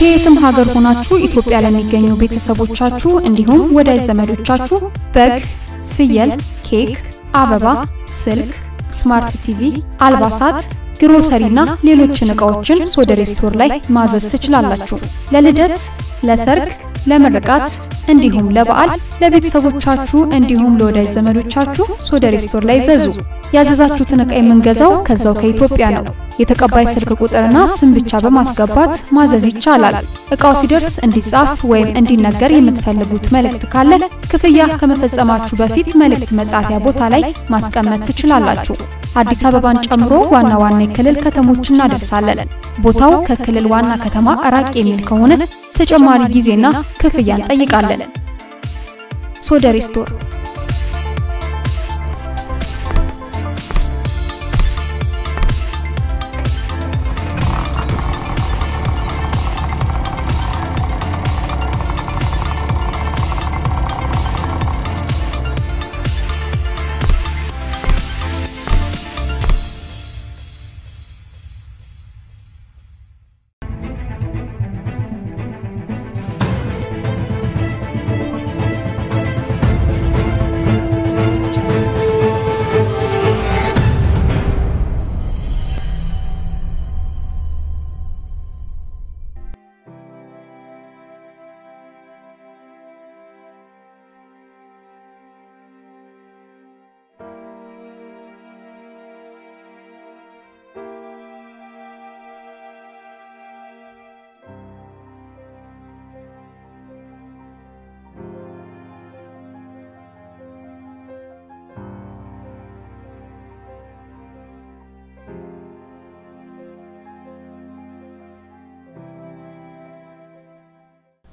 ከየትም ሀገር ሆናችሁ ኢትዮጵያ ለሚገኙ ቤተሰቦቻችሁ እንዲሁም ወዳጅ ዘመዶቻችሁ በግ፣ ፍየል፣ ኬክ፣ አበባ፣ ስልክ፣ ስማርት ቲቪ፣ አልባሳት፣ ግሮሰሪና ሌሎችን ዕቃዎችን ሶደሬ ስቶር ላይ ማዘዝ ትችላላችሁ። ለልደት፣ ለሰርግ፣ ለምርቃት እንዲሁም ለበዓል ለቤተሰቦቻችሁ እንዲሁም ለወዳጅ ዘመዶቻችሁ ሶደሬ ስቶር ላይ ዘዙ። ያዘዛችሁትን ዕቃ የምንገዛው ከዛው ከኢትዮጵያ ነው። የተቀባይ ስልክ ቁጥርና ስም ብቻ በማስገባት ማዘዝ ይቻላል። ዕቃው ሲደርስ እንዲጻፍ ወይም እንዲነገር የምትፈልጉት መልእክት ካለ ክፍያ ከመፈጸማችሁ በፊት መልእክት መጻፊያ ቦታ ላይ ማስቀመጥ ትችላላችሁ። አዲስ አበባን ጨምሮ ዋና ዋና የክልል ከተሞች እናደርሳለን። ቦታው ከክልል ዋና ከተማ ራቅ የሚል ከሆነ ተጨማሪ ጊዜና ክፍያ እንጠይቃለን። ሶደሬ ስቶር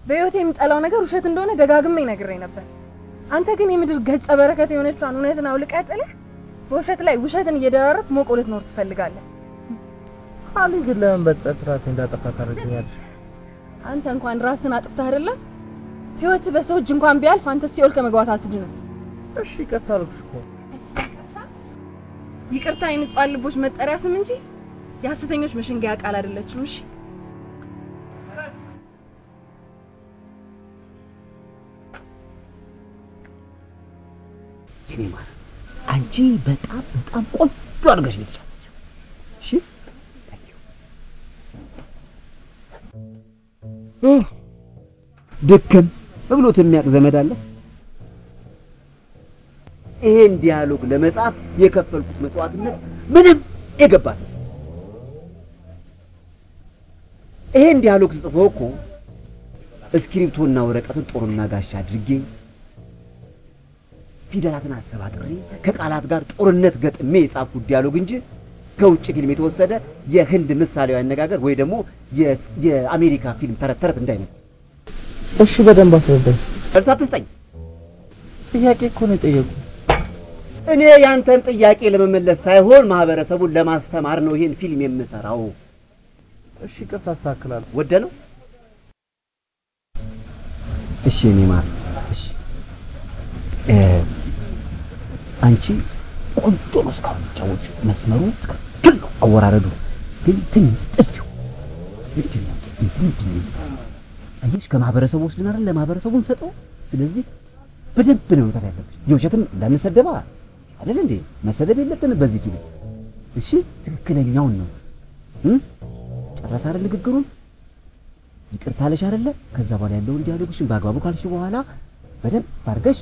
በህይወቴ የምጠላው ነገር ውሸት እንደሆነ ደጋግሜ ነግሬ ነበር። አንተ ግን የምድር ገጸ በረከት የሆነችውን እውነትን አውልቀህ ጥለህ በውሸት ላይ ውሸትን እየደራረብክ ሞቆለት ኖር ትፈልጋለህ። አሊ ግን ለምን በጸት ራስን እንዳጠፋ ታረጋኛለሽ? አንተ እንኳን ራስን አጥፍተህ አይደለም ህይወት በሰው እጅ እንኳን ቢያልፍ አንተ ሲኦል ከመግባት አትድንም። እሺ ይቅርታ አልኩሽ እኮ። ይቅርታ የንጹሃን ልቦች መጠሪያ ስም እንጂ የሐሰተኞች መሸንገያ ቃል አይደለችም። እሺ ይማር አንቺ በጣም ቆንጆ አድርገሽ ልትቻለሽ። እሺ ደከም ብሎት የሚያቅ ዘመድ አለ። ይሄን ዲያሎግ ለመጻፍ የከፈልኩት መስዋዕትነት ምንም የገባት ይሄን ዲያሎግ ጽፎ እኮ እስክሪፕቶና ወረቀቱን ጦርና ጋሻ አድርጌ ፊደላትን አሰባጥሬ ከቃላት ጋር ጦርነት ገጥሜ የጻፍኩት ዲያሎግ እንጂ ከውጭ ፊልም የተወሰደ የህንድ ምሳሌያዊ አነጋገር ወይ ደግሞ የአሜሪካ ፊልም ተረት እንዳይመስል። እሺ በደንብ አስረዳኝ። እርሳትስጠኝ ጥያቄ እኮ ነው ጠየቁ። እኔ ያንተን ጥያቄ ለመመለስ ሳይሆን ማህበረሰቡን ለማስተማር ነው ይሄን ፊልም የምሰራው። እሺ ይቅርታ አስተካክላለሁ። ወደ ነው። እሺ እኔ ማር እሺ አንቺ ቆንጆ ነው እስካሁን ጫወች መስመሩ ትክክል ነው። አወራረዱ ግን ትንሽ ጥፊው ምንድነው? አይሽ ከማህበረሰቡ ወስደን አይደል ለማህበረሰቡን ሰጠው። ስለዚህ በደንብ ነው ታያለሽ። የውሸትን እንዳንሰደባ አይደል እንዴ? መሰደብ የለብንም በዚህ ፊልም። እሺ ትክክለኛውን ነው ጨረሰ አይደል ንግግሩን? ይቅርታ አለሽ አይደለ? ከዛ በኋላ ያለውን ዲያሎግሽን በአግባቡ ካልሽ በኋላ በደንብ አድርገሽ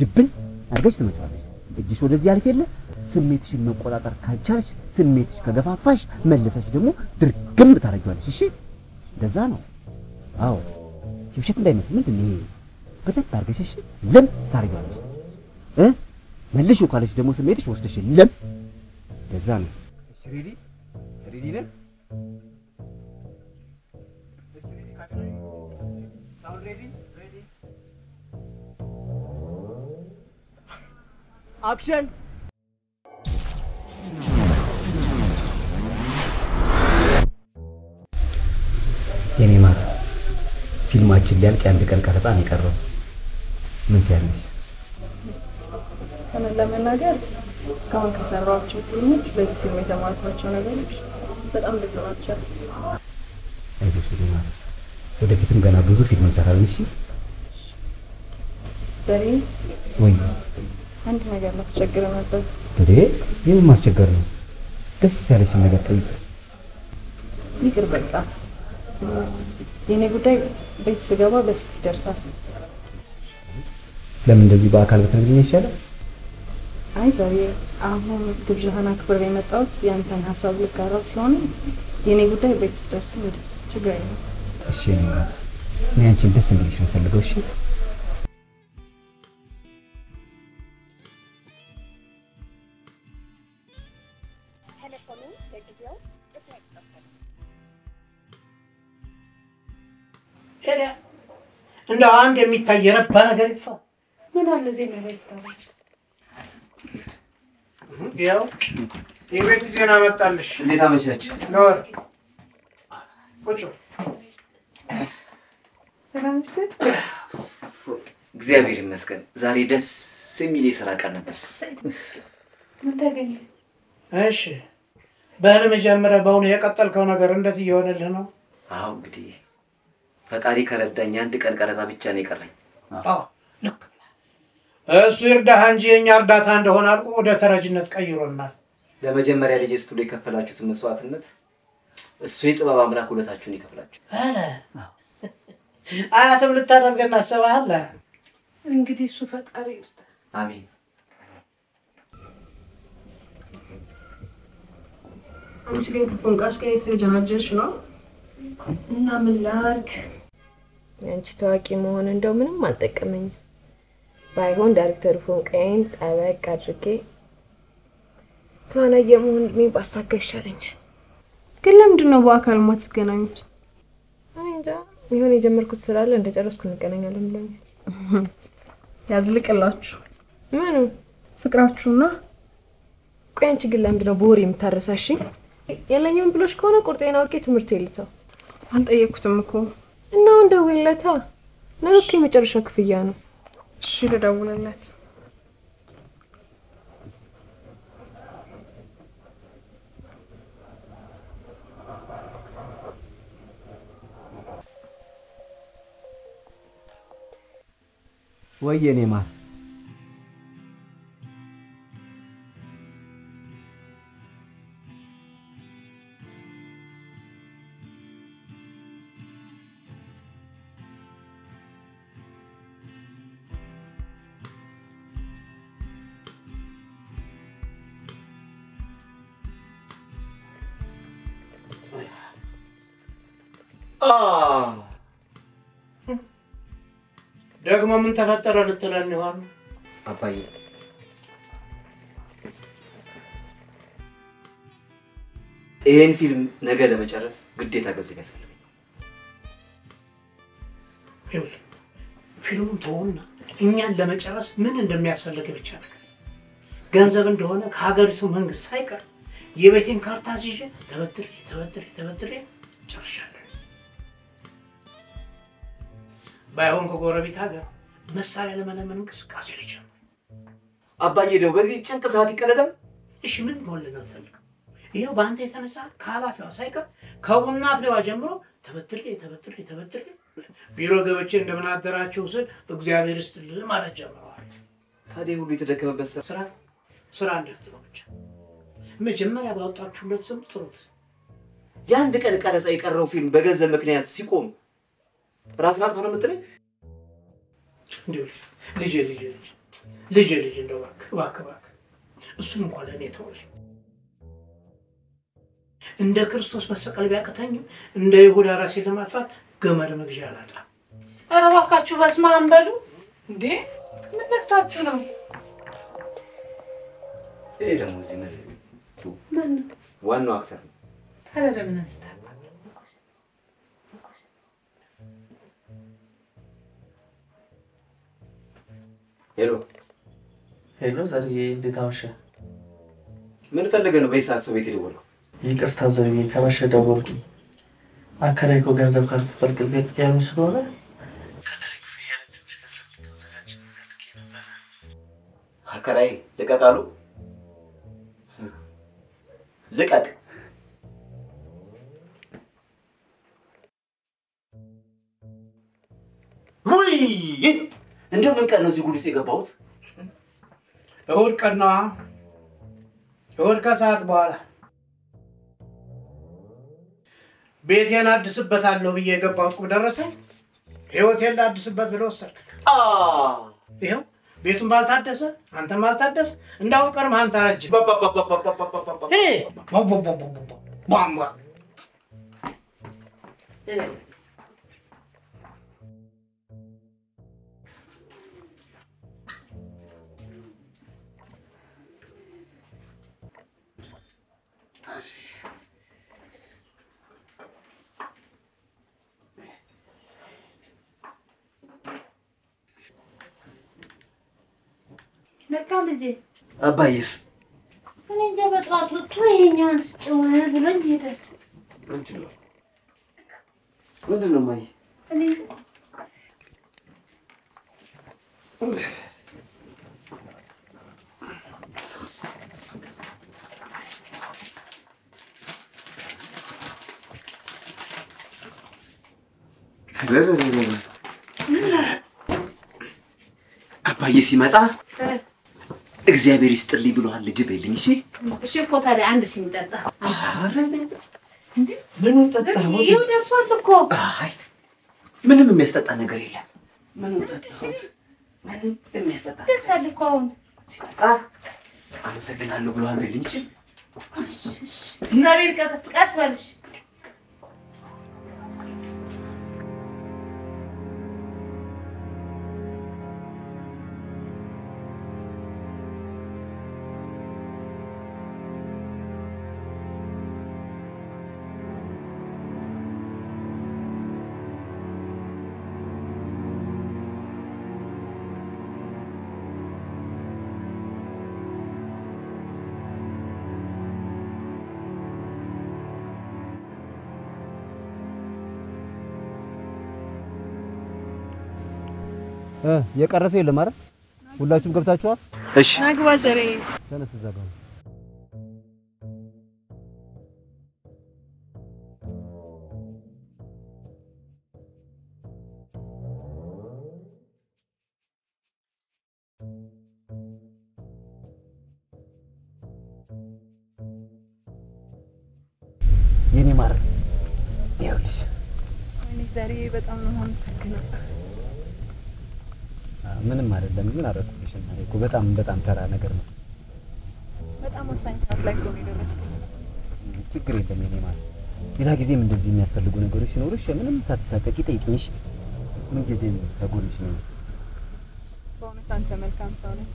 ድብን አድርገሽ ትመጫለሽ። እጅሽ ወደዚህ ያልፍ የለ ስሜትሽን መቆጣጠር ካልቻልሽ ስሜትሽ ከገፋፋሽ መለሰሽ ደግሞ ድርግም ታረጋለሽ። እሺ እንደዛ ነው። አዎ የውሸት እንዳይመስል ምንድነው ይሄ? በደንብ አድርገሽ እሺ ለም ታረጋለሽ። መልሽ ካለሽ ደግሞ ስሜትሽ ወስደሽ ለም እንደዛ ነው። እሺ ሬዲ ነህ? አክሽን የኔ ማር ፊልማችን ሊያልቅ አንድ ቀን ቀረጻ ነው የቀረው። ምን ትያለሽ? ለመናገር እስካሁን ከሰራኋቸው ፊልሞች በዚህ ፊልም የተማርኳቸው ነገሮች በጣም ብዙ ናቸው። አይዞሽ የኔ ማር ወደፊትም ገና ብዙ ፊልም እንሰራለን። እሺ ዛሬ ወይ አንድ ነገር ማስቸገር ነበር። እንዴ ይሄን ማስቸገር ነው? ደስ ያለሽን ነገር ጠይቂ። ይቅር በቃ የኔ ጉዳይ ቤት ስገባ በስልክ ይደርሳል። ለምን እንደዚህ በአካል በተነግረኝ ይሻላል? አይ ዛሬ አሁን ግብዣህን አክብሬ የመጣሁት ያንተን ሀሳብ ልጋራው ስለሆነ የኔ ጉዳይ ቤት ስደርስ ችግር የለም። እሺ እኔ አንቺን ደስ እንዲልሽ ነው ፈልገው። እሺ እንደው አንድ የሚታይ የረባ ነገር ይጥፋ። ምን አለ ዜና ባይታወቅ ያው የቤት ዜና መጣልሽ። እንዴት አመሻችሁ? ኖር ቁጭ እግዚአብሔር ይመስገን። ዛሬ ደስ የሚል የሥራ ቀን ነበር። ምን ታገኘ? እሺ በህልም ጀምረህ በእውኑ የቀጠልከው ነገር እንደት እየሆነልህ ነው? አዎ እንግዲህ ፈጣሪ ከረዳኝ አንድ ቀን ቀረጻ ብቻ ነው የቀረኝ። አዎ ልክ እሱ ይርዳህ እንጂ የኛ እርዳታ እንደሆነ አልቆ ወደ ተረጅነት ቀይሮናል። ለመጀመሪያ ልጅ ስቱዲዮ የከፈላችሁትን መስዋዕትነት እሱ የጥበብ አምላክ ውለታችሁን ይከፍላችሁ። አረ አያትም ልታደርገና አሰባለ። እንግዲህ እሱ ፈጣሪ ይርዳ። አሜን። አንቺ ግን ከፎንቃሽ ጋር የተጀናጀሽ ነው እና ምን ላድርግ? አንቺ ታዋቂ መሆን እንደው ምንም አልጠቀመኝም። ባይሆን ዳይሬክተሩ ፎንቃዬን ጠበቅ አድርጌ ተዋናይ የመሆን እድሜ ባሳካ ይሻለኛል። ግን ለምንድን ነው በአካል ማትገናኙት? እኔ እንጃ ይሁን የጀመርኩት ስራ አለ እንደጨረስኩ እንገናኛለን ብለውኛል። ያዝልቅላችሁ። ምኑ ፍቅራችሁና? ቆይ አንቺ ግን ለምንድን ነው በወሬ የምታረሳሽኝ? የለኝም ብሎሽ ከሆነ ቁርጤን አውቄ ትምህርት ይልታው። አልጠየኩትም እኮ እና እንደውለታ ነገ እኮ የመጨረሻ ክፍያ ነው። እሺ ልደውልለት። ወየኔ ማር ደግሞ ምን ተፈጠረ ልትለን ይሆን? አባዬ ይሄን ፊልም ነገ ለመጨረስ ግዴታ ገንዘብ ያስፈልጋል። ይኸውልህ ፊልሙን ተወውና እኛን ለመጨረስ ምን እንደሚያስፈልግ ብቻ ነገር ገንዘብ እንደሆነ ከሀገሪቱ መንግስት ሳይቀር የቤቴን ካርታ ይዤ ተበትሬ ጨርሻለሁ። ባይሆን ከጎረቤት ሀገር መሳሪያ ለመለመን እንቅስቃሴ ልጀምር። አባዬ ደው በዚህ ጭንቅ ሰዓት ይቀለዳል። እሺ ምን ሆነ ነው ተፈልከው? ይሄው በአንተ የተነሳ ከኃላፊዋ ሳይቀር ከቡና አፍሌዋ ጀምሮ ተበትሬ ቢሮ ገብቼ እንደምን አደራችሁ ስል እግዚአብሔር ይስጥልህ ማለት ጀምረዋል። ታዲያ ሁሉ የተደከመበት ስራ እንዴት ነው ብቻ መጀመሪያ ባወጣችሁለት ስም ጥሩት። የአንድ ቀን ቀረጻ የቀረው ፊልም በገንዘብ ምክንያት ሲቆም ራስን አጥፋ ነው የምትለኝ? እንደው ልጄ እንደው እባክህ እሱን እንኳን ለእኔ ተውልኝ። እንደ ክርስቶስ መሰቀል ቢያቅተኝ እንደ ይሁዳ ራሴን ለማጥፋት ገመድ መግዣ አላጣም። ኧረ እባካችሁ በስመ አብ በሉ እንዴ! ምን ነክታችሁ ነው? ይሄ ደግሞ እዚህ ምን ዋናው አክተር ነው። ታዲያ ለምን አንስታ? ሄሎ ዘርዬ እንዴት አመሸ? ምን ፈልገህ ነው በዚህ ሰዓት ሰው ቤት የደወልከው? ይቅርታ ዘርዬ ከመሸ ደወልኩኝ። አከራይ እኮ ገንዘብ ካልከፈልክ ቤት ያሚ ስለሆነ አከራይ ልቀቃሉ? ልቀቅ ውይ እንደው ምን ቀን ነው እዚህ ጉድ ውስጥ የገባሁት? እሑድ ቀን ነዋ። እሑድ ከሰዓት በኋላ ቤቴን አድስበታለሁ ብዬ የገባሁት ቁም ደረሰኝ። ህይወቴን ላድስበት ብሎ ወሰድክ። ይኸው ቤቱን ባልታደሰ አንተም ባልታደስ እንዳው ቀርም አንተ አረጅ ባምባ ለካ ልጄ አባዬስ እኔ እንጃ በጠዋቱ ይሄኛውን ስጭው ብሎኝ ሄደ። ምንድን ነው ማይ? እኔ አባዬ ሲመጣ እግዚአብሔር ይስጥልኝ ብሎሃል ልጅ በይልኝ። እሺ እሺ እኮ ታዲያ አንድ ሲኒ ጠጣ። ምን ጠጣ? ይኸው ደርሷል እኮ። አይ ምንም የሚያስጠጣ ነገር የለም። ምን ጠጣ? ምንም የሚያስጠጣ ደርሷል እኮ አሁን ሲመጣ አመሰግናለሁ ብሎሃል በይልኝ። እሺ እግዚአብሔር ቀስ በልሽ። የቀረሰ የለም አይደል? ሁላችሁም ገብታችኋል? እሺ ናግባ ዘሬ ተነስ እዛ ጋር የኔ ማር ይኸውልሽ እኔ ዛሬ በጣም ነው የማመሰግነው። ምንም አይደለም ግን አረፍኩልሽ ማለት እኮ በጣም ተራ ነገር ነው። በጣም ወሳኝ ሰዓት ላይ ነው የደረስኩት። ችግር የለም የኔ ማር። ሌላ ጊዜም እንደዚህ የሚያስፈልጉ ነገሮች ሲኖርሽ ምንም ሳትሳቀቂ ጠይቂኝ። ምን ጊዜም ተጎንሽ ነው። በእውነት አንተ መልካም ሰው ነህ።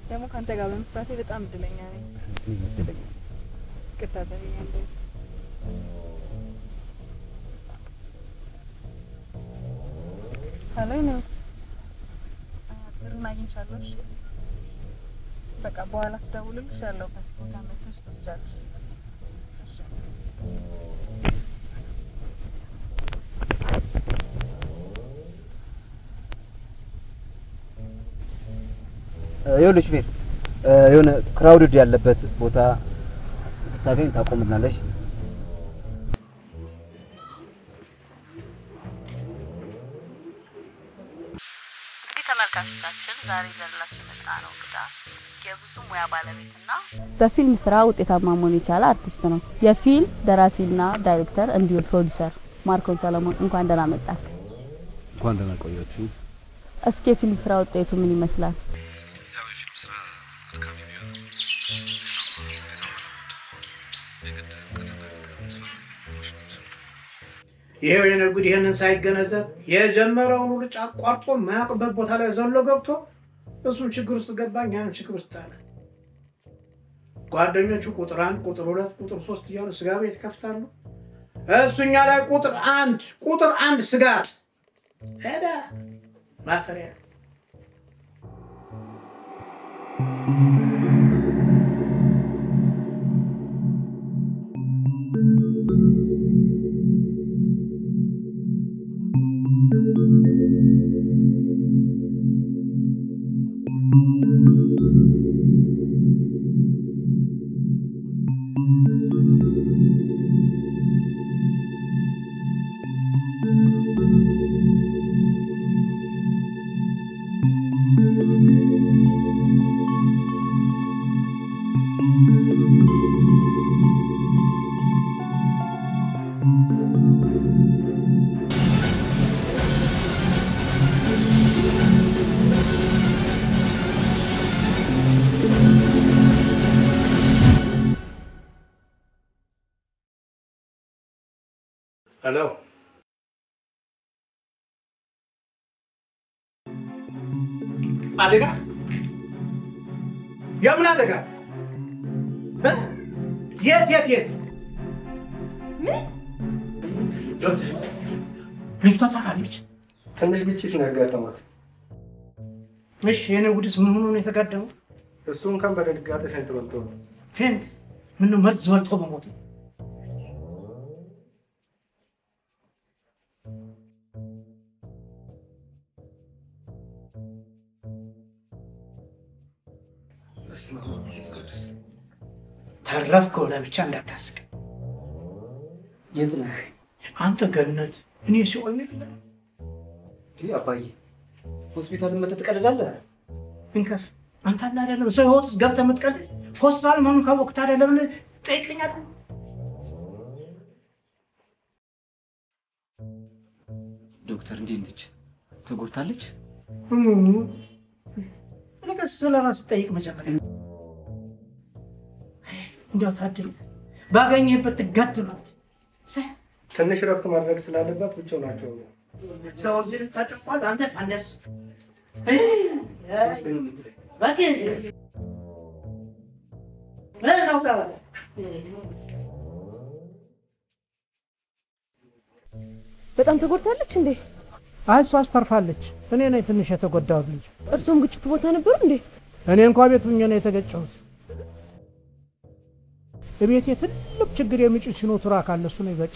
ደግሞ ካንተ ጋር በመስራቴ በጣም እድለኛ ነኝ። እድለኛ ቅጣ ዘሪኛ እንደዚህ ሄሎ ነው ጥሩን አግኝቻለሁ። እሺ በቃ በኋላ ስደውልልሽ ያለሁበት ቦታ መጥተሽ ትወስጃለሽ። እሺ ይኸውልሽ ፌር የሆነ ክራውድድ ያለበት ቦታ ስታገኝ ታቆምናለሽ። ተመልካቾቻችን ዛሬ ይዘንላችሁ የመጣነው እንግዳ የብዙ ሙያ ባለቤትና በፊልም ስራ ውጤታማ መሆን የቻለ አርቲስት ነው። የፊልም ደራሲና ዳይሬክተር እንዲሁም ፕሮዲዩሰር ማርኮን ሰለሞን እንኳን ደህና መጣህ። እንኳን ደህና ቆያችሁ። እስኪ የፊልም ስራ ውጤቱ ምን ይመስላል? ያው የፊልም ስራ አድካሚ ቢሆን ይሄው የነጉድ ይሄንን ሳይገነዘብ የጀመረውን ሁሉ አቋርጦ ማያውቅበት ቦታ ላይ ዘሎ ገብቶ እሱም ችግር ውስጥ ገባኝ። ያን ችግር ውስጥ አለ። ጓደኞቹ ቁጥር 1 ቁጥር 2 ቁጥር 3 እያሉ ስጋ ቤት ከፍታሉ። እሱኛ ላይ ቁጥር አንድ ስጋት ሄዳ ማፈሪያ Hello. አደጋ የምን አደጋ? የት ዶክተር ልጅቷ ታፋለች። ትንሽ ግጭት ነው ያጋጠማት። እሺ የኔ ጉድስ ምን ሆኖ ነው የተጋደመው? እሱ እንኳን በድንጋጤ ፌንት በልቶ ነው። ፌንት? ምነው መርዝ በልቶ በሞት? ተረፍከው ለብቻ እንዳታስቅ። የት ነህ አንተ? ገነት እኔ ሲኦል ነኝ። አባዬ ሆስፒታል መተህ ትቀልላለህ? እንከፍ አንተ አለ አይደለም ሰው ህይወት ውስጥ ገብተህ የምትቀልድ ሆስፒታል መሆኑን ካወቅህ ታዲያ ለምን ጠይቀኛለህ? ዶክተር እንዴት ነች? ተጎድታለች? ለቀስ ስለራስህ ጠይቅ መጀመሪያ። እንዲያው ታድል ባገኘህበት ትጋድማለህ። ትንሽ ረፍት ማድረግ ስላለባት ብቻው ናቸው። ሰው እዚህ ልታጨቋል አንተ ፋንደስ ባከን ለናውጣ በጣም ተጎድታለች እንዴ? አይ እሷ አስተርፋለች። እኔ ነኝ ትንሽ የተጎዳሁት ልጅ። እርሶም ግጭት ቦታ ነበሩ እንዴ? እኔ እንኳን ቤት ሆኜ ነው የተገጨሁት። እቤቴ ትልቅ ችግር የሚጭስ ሲኖትራ ካለ እሱ ነው ይገጭ።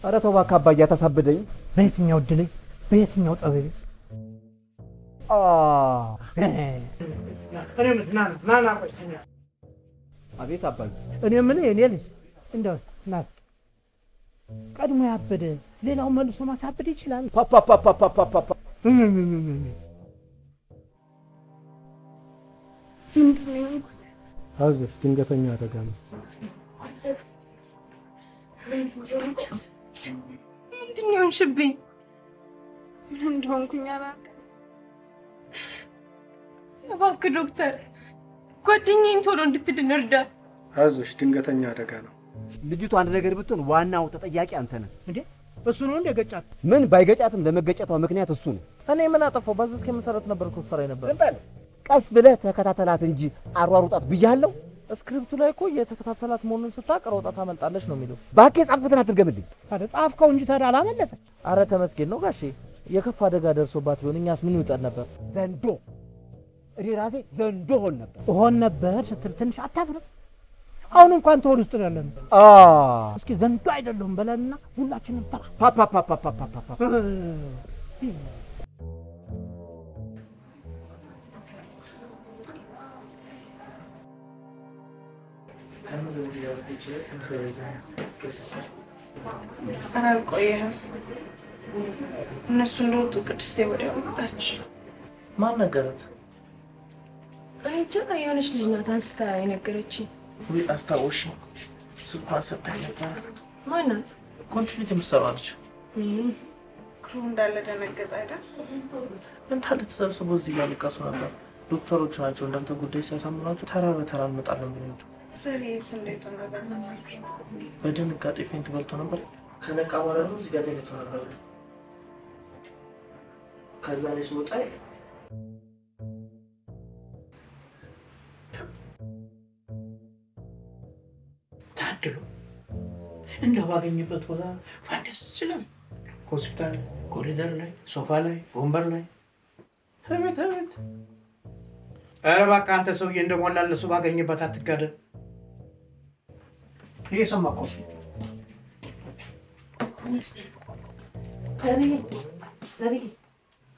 ኧረ ተው እባክህ አባዬ አታሳብደኝ። በየትኛው ድልኝ በየትኛው ጠበቤ እኔ ምትናና ቆይተኛ። አቤት አባዬ። እኔ ምን የኔ ልጅ እንደው ናስ ቀድሞ ያበደ ሌላው መልሶ ማሳበድ ይችላል። ፓፓፓፓፓፓፓ አይዞሽ ድንገተኛ አደጋ ነው። ምንድን ነው የሆንሽብኝ? ምን እንደሆንኩኝ አላውቅም። እባክህ ዶክተር ጓደኛዬን ቶሎ እንድትድን እርዳ። አይዞሽ ድንገተኛ አደጋ ነው። ልጅቱ አንድ ነገር ብትሆን ዋናው ተጠያቂ አንተ ነህ እንዴ? እሱ ነው እንደ ገጫት? ምን ባይገጫትም ለመገጨቷ ምክንያት እሱ ነው። እኔ ምን አጠፋው? ባዘዝከኝ መሰረት ነበር እኮ ሰራይ ነበር። ቀስ ብለህ ተከታተላት እንጂ አሯሩጣት ብያለሁ። ስክሪፕቱ ላይ እኮ የተከታተላት መሆኑን ስታውቅ ሮጣ ታመልጣለች ነው የሚለው። እባክህ የጻፍኩትን አትድገምልኝ። ታዲያ ጻፍከው እንጂ ታዲያ አላመለጠች። አረ ተመስገን ነው ጋሼ። የከፋ አደጋ ደርሶባት ቢሆን እኛስ ምን ይውጠን ነበር? ዘንዶ እኔ ራሴ ዘንዶ ሆን ነበር ስትል ትንሽ አታፍርም? አሁን እንኳን ተወል ውስጥ ያለን እስኪ ዘንዶ አይደለም በለና ሁላችንም ተራ ፓፓፓፓፓፓ ኧረ አልቆየህም። እነሱ እንደወጡ ቅድስቴ ወዲያው መጣች። ማን ነገራት? እኔ እንጃ የሆነች ልጅ ናት አንስታ የነገረችኝ። ወይ አስታውሽ ስልኳን ሰጥታኝ ነበር። ማን ናት? ኮንትሪቢዩት የምትሰራው ልጅ። ክሩ እንዳለ ደነገጠ አይደል? እንዳለ ተሰብስበው እዚህ እያለቀሱ ነበር። ዶክተሮቹ ናቸው እንዳንተ ጉዳይ ሲያሳምናቸው ተራ በተራ እንመጣለን ብለው ዘሬስ እንዴት ሆነ? በእናትህ በድንጋጤ ፌንት በልቶ ነበር። ከነቃ በኋላ ነው እዚህ ጋር ተኝቶ ነበር። ከዛ ላይ ስወጣ ታድሎ እንደው ባገኝበት ቦታ ፋንደስ ይችላል። ሆስፒታል ኮሪደር ላይ ሶፋ ላይ ወንበር ላይ አቤት አቤት። ኧረ እባክህ አንተ ሰውዬ እንደሞላለሱ ባገኝበት አትጋደም። እየሰማህ እኮ ዘሪ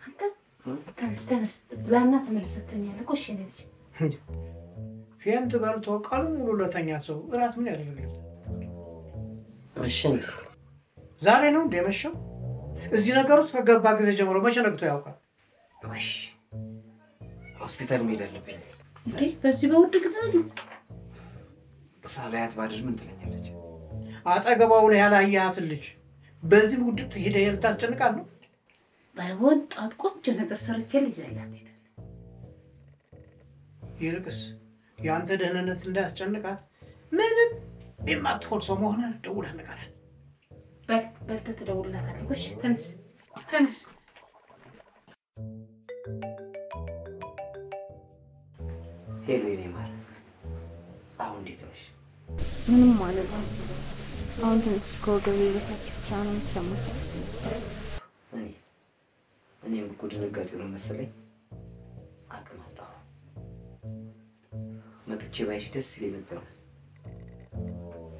አንተ ተነስ ብላና ተመልሰህ ትተኛለህ እኮ። እሺ ነች ፌንት በልቶ ቀኑን ሙሉ ለተኛ ሰው እራት ምን ያደርግልህ? እሺ ዛሬ ነው እንደ መሸው? እዚህ ነገር ውስጥ ከገባ ጊዜ ጀምሮ መቼ ነግቶ ያውቃል? ሆስፒታል መሄድ አለብኝ። እንዴ በዚህ በውድቅ ታዲት ሳላያት ባድር ምን ትለኛለች? አጠገባው ላይ ያላያት ልጅ በዚህ ውድቅ ሄደህ ልታስጨንቃት ነው? ባይሆን ጧት ቆንጆ ነገር ሰርቼ ልይዛላት ሄዳለሁ። ይልቅስ የአንተ ደህንነት እንዳያስጨንቃት ምንም የማትሆን ሰው መሆንህን ደውለህ ንገራት። በል ተደውልላታለህ። እሺ ተነስ። ሄሎ የኔ ማር፣ አሁን እንዴት ነሽ? ምንም ማለት ነው። አሁን ትንሽ ከወገቤ በታች ብቻ ነው የሚሰማኝ። እኔም እኮ ድንጋጤ ነው መሰለኝ አቅም አጣሁ። መጥቼ ባይሽ ደስ ይለኝ ነበር፣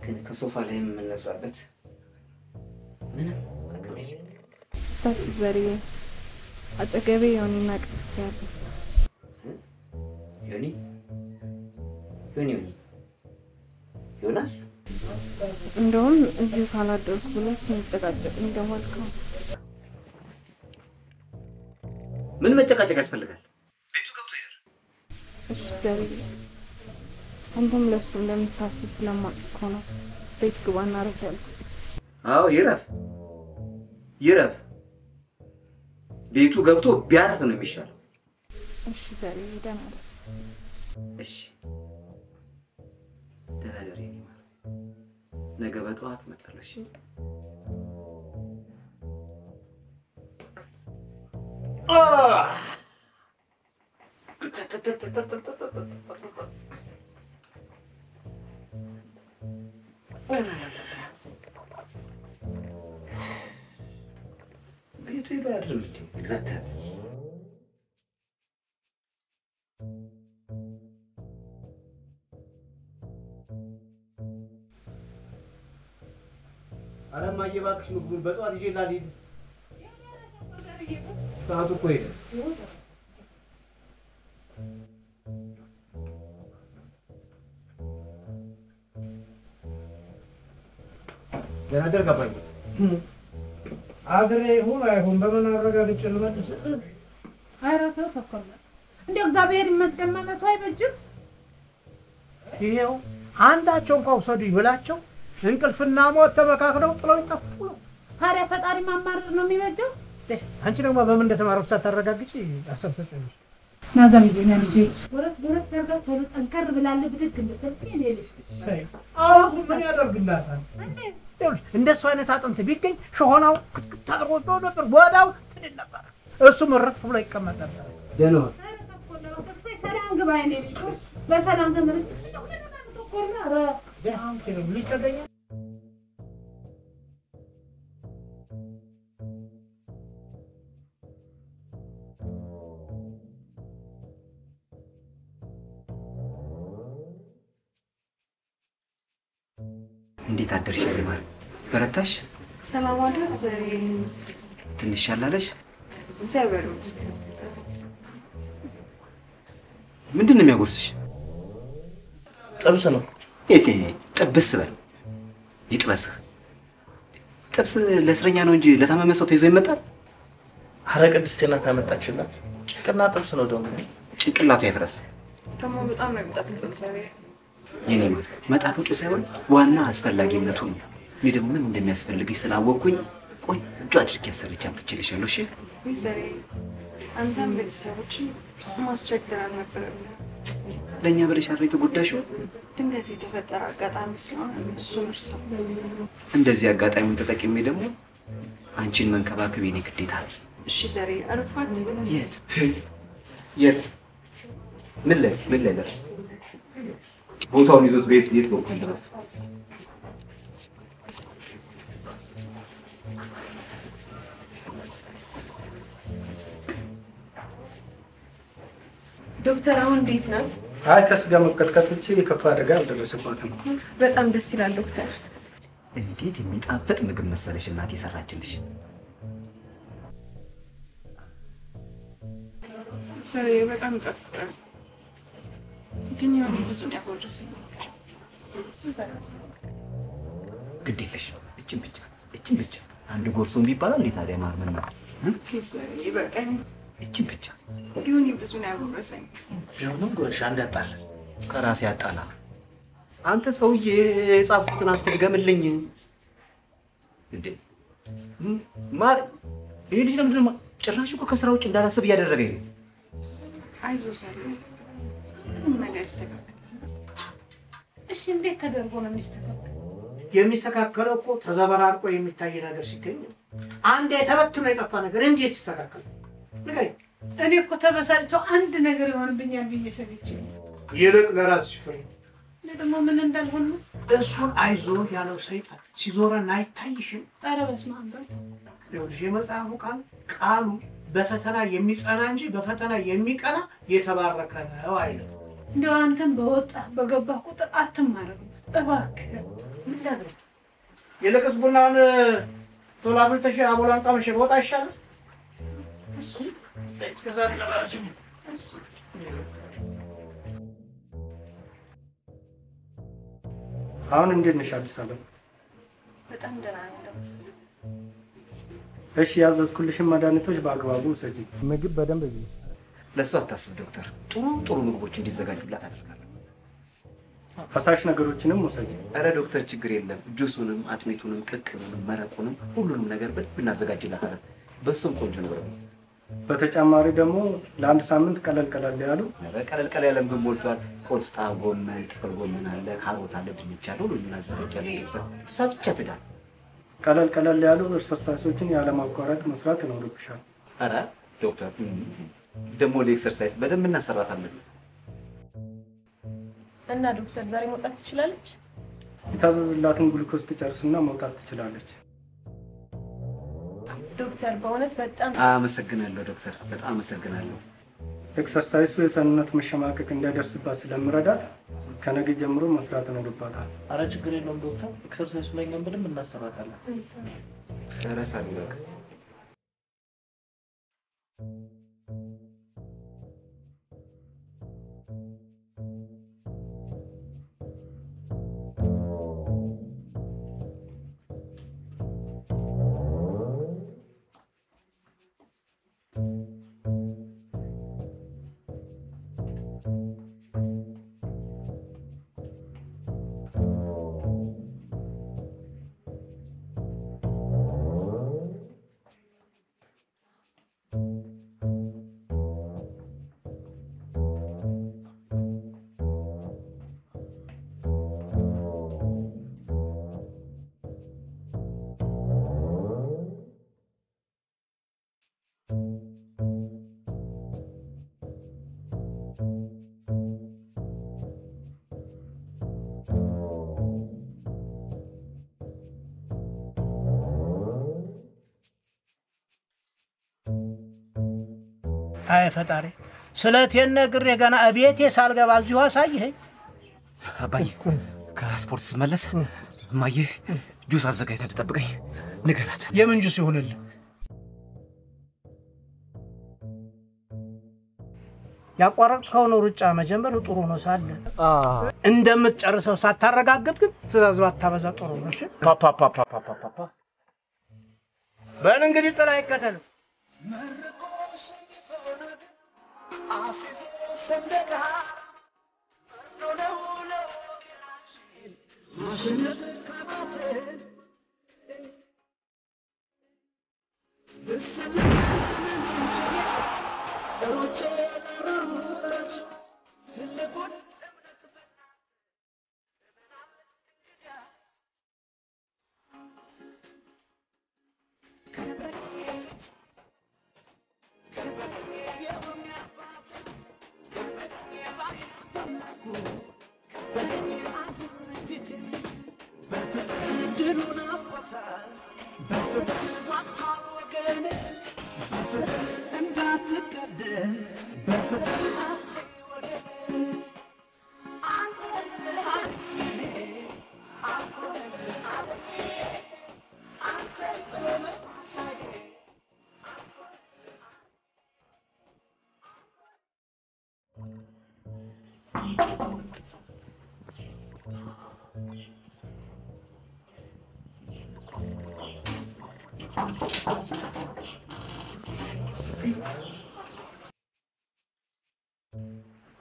ግን ከሶፋ ላይ የምነሳበት ምንም አቅም የለም። ታስ በሪ አጠገቤ ዮኒና ቅድስት ያሉ ዮናስ እንደውም እዚሁ ካላደርኩ ብሎ ሲጨቃጨቅ እንደማልከው ምን መጨቃጨቅ ያስፈልጋል? ቤቱ ገብቶ ይደር። እሺ ዘሪ አንተም ለሱ እንደምታስብ ስለማውቅ እኮ ነው ቤት ግባና ረፍ ያልኩት። አዎ ይረፍ። ቤቱ ገብቶ ቢያርፍ ነው የሚሻለው። እሺ ዘሪ ደህና ነህ? እሺ ደህና ደሪ። ነገ በጠዋት እመጣለሁ። እሺ ቤቱ ይባርም exact አለማዬ እባክሽ ምግቡን በጠዋት ይዤላት ልሂድ። ሰዓቱ እኮ ሄደ። ደህና ደር ገባኝ። አገሬ ይሁን አይሁን በምን አረጋግጬ ልመልስ? ኧረ ተው ተኮላ እንደው እግዚአብሔር ይመስገን ማለቱ አይበጅም። ይሄው አንዳቸው እንኳን ውሰዱኝ ብላቸው እንቅልፍና ሞት ተመካክለው ጥለው ጠፉ። ታዲያ ፈጣሪ ማማረር ነው የሚበጀው። አንቺ ደግሞ በምን እንደተማረው ሳታረጋግጪ አሰብሰጨሽ። ናዘምዬ ልጄ ወረስ ደርጋ ቶሎ ጠንከር ብላለ ብድግ እንደተልኝ ልጅ አውሱ ምን ያደርግላታል? እንደሱ አይነት አጥንት ቢገኝ ሸሆናው ታርቆ ነበር ወዳው ትድል ነበር። እሱም ረፍ ብሎ ይቀመጥ ነበር። ደህና ሰላም ግባ የኔ ልጅ በሰላም ተመለስ። እንዴት አደርሽ ይማር? በረታሽ? ሰላም አደር ዘሪ። ትንሽ ያላለሽ? እግዚአብሔር ይመስገን። ምንድነው የሚያጎርስሽ? ጥብስ ነው። ጥብስ በል ይጥበስህ። ጥብስ ለእስረኛ ነው እንጂ ለታመመ ሰው ተይዞ ይመጣል? ኧረ ቅድስት ናት ያመጣችላት። ጭቅና ጥብስ ነው ደግሞ። ጭንቅላቱ አይፍረስ። ደግሞ በጣም ነው የሚጣፍጠው ዘሪ። የኔ ማር መጣፈጡ ሳይሆን ዋና አስፈላጊነቱ ነው። እኔ ደግሞ ምን እንደሚያስፈልግሽ ስላወቅኩኝ ቆንጆ አድርጌ አሰርቼ አምጥቼልሻለሁ። እሺ ዘሪ፣ አንተም ቤተሰቦችን ማስቸገር አልነበረም። ለእኛ ብለሽ አይደል የተጎዳሽው? ድንገት የተፈጠረ አጋጣሚ ስለሆነ እሱን እርሳው። እንደዚህ አጋጣሚውን ተጠቅሜ ደግሞ አንቺን መንከባከብ የኔ ግዴታ ነው። እሺ ዘሪ፣ አረፋት። የት ምን ላይ ደርስ? ቦታውን ይዞት ቤት የት በኩል ድረስ? ዶክተር አሁን እንዴት ናት? አይ ከስጋ መቀጥቀጥ ውጪ የከፋ አደጋ አልደረሰባትም። በጣም ደስ ይላል ዶክተር። እንዴት የሚጣፍጥ ምግብ መሰለሽ እናት የሰራችልሽ። ዘሪ በጣም ይጣፍጣል። ግን ያው ብዙ ያጎረሰኝ ግድ የለሽም። እችን ብቻ አንድ ጎርሶም ቢባላል እንዴ ታዲያ ማር ምን ነው? ይበቃኝ። እችን ብቻ ሊሆን ብዙ ነው ያጎረሰኝ። ቢሆንም ጎረሻ እንዳጣል ከራሴ ያጣላ። አንተ ሰውዬ የጻፍኩትን አትድገምልኝ እንዴ ማር። ይሄ ልጅ ለምንድን ነው ጭራሽ እኮ ከስራ ውጭ እንዳላስብ እያደረገኝ ነው። አይዞህ ዘሪ፣ ምንም ነገር ይስተካከላል። እሺ እንዴት ተደርጎ ነው የሚስተካከል? የሚስተካከለው እኮ ተዘበራርቆ የሚታይ ነገር ሲገኝ አንድ የተበትኖ የጠፋ ነገር እንዴት ይስተካከል? ንገረኝ። እኔ እኮ ተበሳጭቶ አንድ ነገር ይሆንብኛል ብዬ ሰግቼ ይልቅ ለራስሽ ፍሬ ደግሞ ምን እንዳልሆነ እሱን አይዞህ ያለው ሰይጣን ሲዞረን አይታይሽም? ኧረ በስመ አብ በል። ይኸውልሽ የመጽሐፉ ቃሉ በፈተና የሚጸና እንጂ በፈተና የሚቀና የተባረከ ነው አይልም። እንደው አንተም በወጣ በገባ ቁጥር አትማረበት እባክህ። ምን ላድርግ? ይልቅስ ቡናውን ቶሎ አፍልተሽ አቦላን ጣመሽ በወጣ ይሻላል። እሺ እስከዛ ለባሽ አሁን እንዴት ነሽ አዲስ አለም? በጣም ደህና ነኝ። እሺ ያዘዝኩልሽን መድኃኒቶች በአግባቡ ውሰጂ። ምግብ በደንብ ብይ። ለሱ አታስብ ዶክተር። ጥሩ ምግቦች እንዲዘጋጁላት አደርጋለሁ። ፈሳሽ ነገሮችንም ውሰጂ። አረ ዶክተር ችግር የለም። ጁሱንም፣ አጥሚቱንም፣ ቅቅሉንም፣ መረቁንም ሁሉንም ነገር በደንብ እናዘጋጅላታለን። በሱም ቆንጆ ነው። በተጨማሪ ደግሞ ለአንድ ሳምንት ቀለል ያሉ ቀለል ያለ ምግብ ሞልቷል። ቆስጣ፣ ጎመን፣ ጥቅል ጎመን አለ፣ ካሮት አለ፣ ድንች አለ። ሁሉንም እናዘጋጃለን ዶክተር። እሷ ብቻ ትዳር። ቀለል ያሉ ኤክሰርሳይሶችን ያለማቋረጥ መስራት ይኖርብሻል። አረ ዶክተር ደግሞ ለኤክሰርሳይዝ በደንብ እናሰራታለን። እና ዶክተር ዛሬ መውጣት ትችላለች? የታዘዘላትን ግሉኮስ ትጨርስና መውጣት ትችላለች። ዶክተር በእውነት በጣም አመሰግናለሁ ዶክተር፣ በጣም አመሰግናለሁ። ኤክሰርሳይሱ የሰውነት መሸማቀቅ እንዳይደርስባት ስለምረዳት ከነገ ጀምሮ መስራት ይኖርባታል። አረ ችግር የለውም ዶክተር፣ ኤክሰርሳይሱ ላይ እኛም በደንብ እናሰራታለን። ሰራሳል በቃ አይ ፈጣሪ ስለቴን ነግሬ ገና እቤቴ ሳልገባ እዚሁ አሳየኸኝ። አባዬ ከስፖርት ስመለስ እማዬ ጁስ አዘጋጅታ ልጠብቀኝ ንገራት። የምን ጁስ ይሁንልህ? ያቋረጥከውን ሩጫ መጀመር ጥሩ ነው ሳለ እንደምትጨርሰው ሳታረጋግጥ ግን ትእዛዝ ባታበዛ ጥሩ ነው። እሺ ፓፓ በል እንግዲህ ጥላ ይከተል።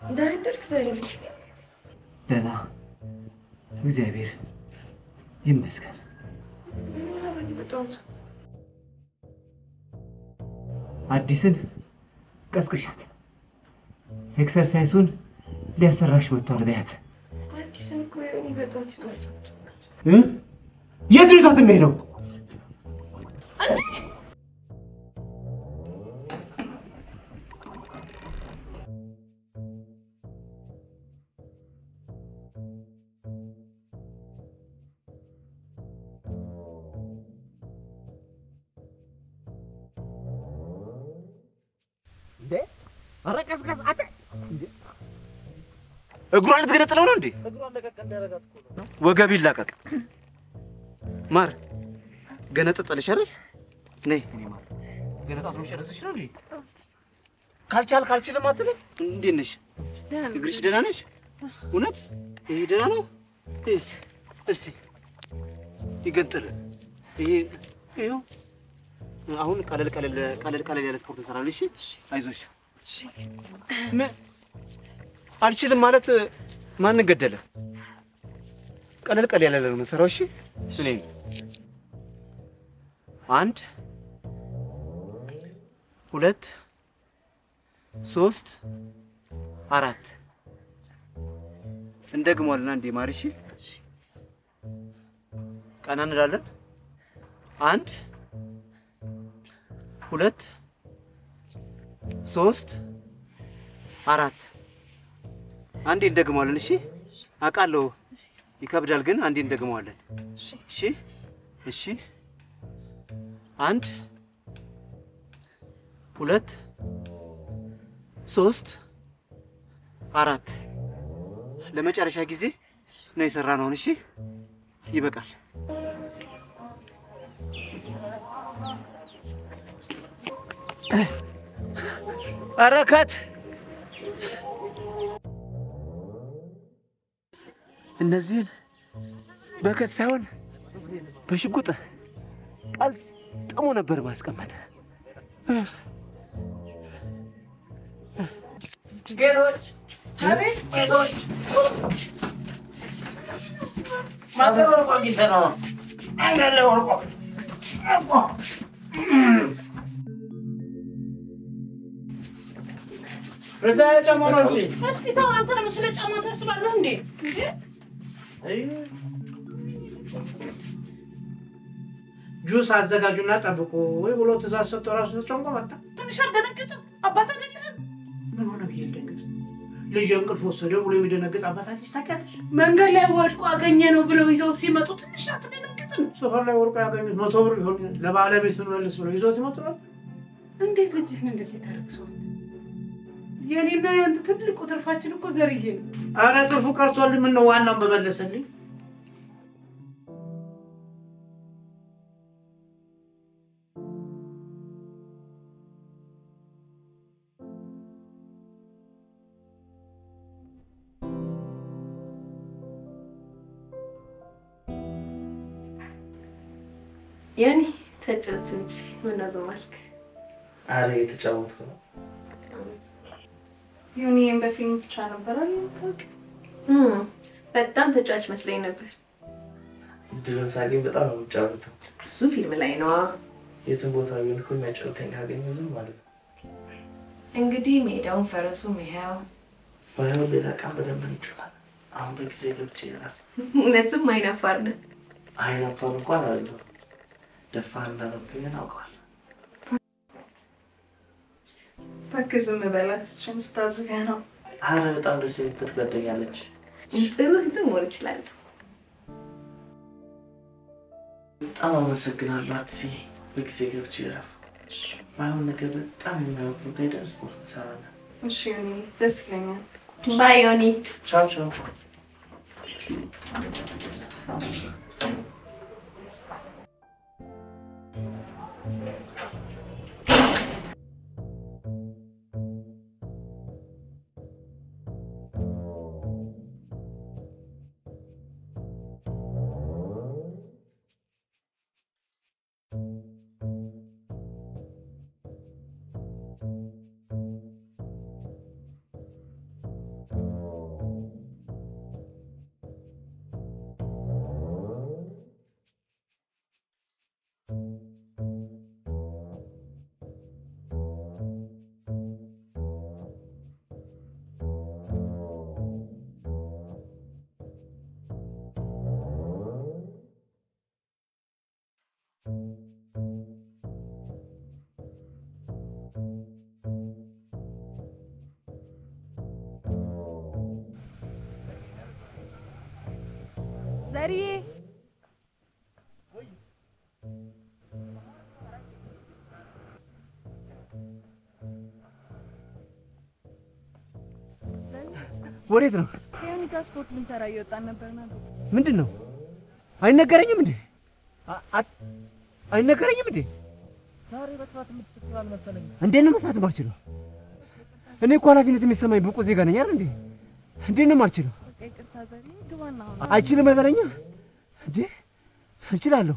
እንዳደርክ ዛሬ ደህና እግዚአብሔር ይመስገን። አባቴ በጠዋት አዲስን ቀስቅሻት ኤክሰርሳይሱን ሊያሰራሽ መጥቷል በያት። አዲስን እኮ የሆነ በጠዋት ይዟት የት ነው ይዟት የሚሄደው? እግሯን ልትገነጥለው ነው እንዴ? እግሯን ለቀቅ እንዳረጋት እኮ ነው። ወገብ ይላቀቅ። ማር ገነጠጠልሽ አይደል? ነይ እኔ ማር ገነጣጥሎ ጨረስሽ ነው እንዴ? ካልችልም አትልም። እንዴት ነሽ? እግርሽ ደህና ነሽ? እውነት ይሄ ደህና ነው? እስቲ ይገንጥል። ይሄው አሁን ቀለል ያለ ስፖርት እንሰራለን። እሺ አይዞሽ። አልችልም ማለት ማንን ገደለ? ቀለል ያለ ነው የምንሰራው። እሺ እኔ 1 2 3 4 እንደግመዋለን። አንዴ ማር። እሺ ቀና እንላለን። 1 2 3 4 አንዴ እንደግመዋለን። እሺ አውቃለሁ ይከብዳል፣ ግን አንዴ እንደግመዋለን። እሺ 1 2 3 4 ለመጨረሻ ጊዜ ነው የሰራነው። እሺ ይበቃል። አረከት እነዚህን በከት ሳይሆን በሽጉጥ ቀልጥሞ ነበር ማስቀመጥ። ጌቶች አቤት ጌቶች ማገር ወርቆ አግኝተን ነው አንዳለ ወርቆ ረዛ ጫማ ነው እንዴ? እስቲ ተው አንተ ደግሞ ስለ ጫማ ታስባለህ እንዴ? ጁስ አዘጋጁና ጠብቁ ወይ ብሎ ትእዛዝ ሰጥቶ ራሱ ተጨንቆ መጣ። ትንሽ አልደነግጥም? አባት አይደለህም? ምን ሆነ ብዬ ልደንግጥ? ልጅ እንቅልፍ ወሰደው ብሎ የሚደነግጥ አባታችሽ ታውቂያለሽ? መንገድ ላይ ወድቆ አገኘ ነው ብለው ይዘውት ሲመጡ ትንሽ አትደነግጥም? ሰፈር ላይ ወድቆ ያገኙት 100 ብር ይሆን ለባለቤቱን መልስ ብለው ይዘውት ይመጡ ነበር። እንዴት ልጅህን እንደዚህ ታረክሰዋል? የኔና ያንተ ትልቁ ትርፋችን እኮ ዘርዬ ነው። አረ ትርፉ ቀርቶልኝ ምን ነው ዋናውን በመለሰልኝ። ያኔ ተጫወት እንጂ ምን አዘማልክ? አረ የተጫወትኩ ነው። ዩኒየን በፊልም ብቻ ነበር አይደል? በጣም ተጫዋች መስለኝ ነበር። ድሮን ሳገኝ በጣም ነው የምጫወተው። እሱ ፊልም ላይ ነው። የትም ቦታ ቢሆን እኮ የሚያጫውተኝ ካገኘ ዝም ማለት ነው። እንግዲህ ሜዳውን ፈረሱም ይሄው ባይሆን ሌላ ቀን በደንብ እንጫወታለን። አሁን በጊዜ ገብቼ ይላል። እውነትም አይናፋር ነህ። አይናፋር እንኳን አይደለም፣ ደፋር እንዳለብኝ አውቀዋለሁ። እባክህ ዝም በላት፣ እችን ስታዝጋ ነው። አረ በጣም ደስ የምትል ጓደኛለች። ጥሩ ግጥም ወር ይችላል። በጣም አመሰግናለሁ አዲስዬ። በጊዜ ገብቼ ይላል። ባይሆን ነገር በጣም የሚያምር ቦታ ሄደን ስፖርት እንሰራለን። እሺ ዮኒ፣ ደስ ይለኛል። ባይ ዮኒ። ቻው ቻው። ዘርዬ ወዴት ነው? ሄኒ ጋር ስፖርት ልንሰራ እየወጣን ነበርና ምንድን ነው? አይነገረኝም እንዴ? አይነገረኝም እንዴ? ዛሬ በስራት የምትሰራ መሰለኝ። እንዴት ነው መስራት የማልችለው? እኔ እኮ ኃላፊነት የሚሰማኝ ብቁ ዜጋ ነኝ አይደል እንዴ? እንዴት ነው የማልችለው? ይቅርታ ዘርዬ ግባና አሁን አይችልም አይበለኛ እንዴ? እችላለሁ።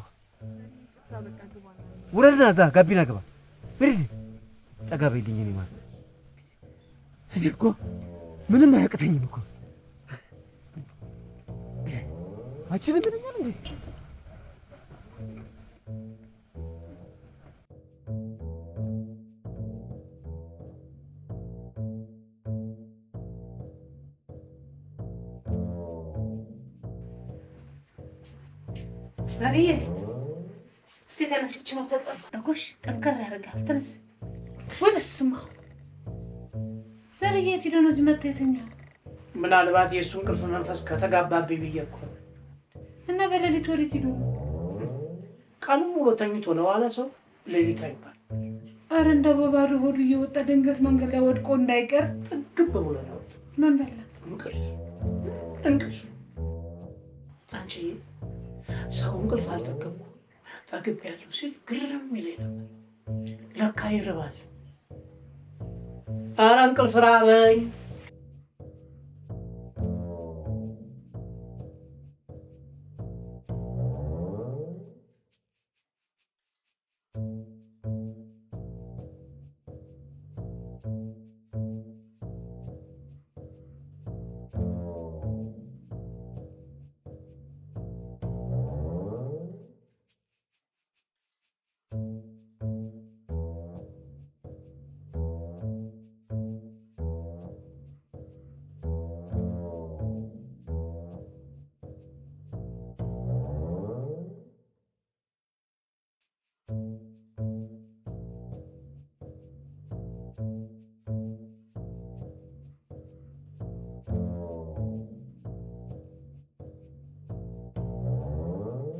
ውረድና እዛ ጋቢና ግባ። ብሪድ ጠጋ በይልኝ። እኔ ማለት እኔ እኮ ምንም አያቅተኝም እኮ አችልም ይለኛል እንዴ? ዘርዬ እስቲ ተነስ። እቺ ነው ተጠጣኩሽ። ጠንከር ያደርጋል። ተነስ። ወይ በስመ አብ ዘርዬ የት ሄዶ ነው እዚህ መጥቶ የተኛው? ምናልባት የእሱ እንቅልፍ መንፈስ ከተጋባብኝ ብዬ እኮ ነው። እና በሌሊት ወዴት ሄዶ? ቀኑን ሙሉ ተኝቶ ለዋለ ሰው ሌሊት አይባል። ኧረ እንደው በባዶ ሆዱ እየወጣ ድንገት መንገድ ላይ ወድቆ እንዳይቀር ጥግብ ብሎ ነው። ምን በላት? እንቅልፍ አንቺ ሰው እንቅልፍ አልጠገብኩም ጠግቤያለሁ ሲል ግርም ይለኝ ነበር። ለካ ይርባል። ኧረ እንቅልፍ ራበኝ።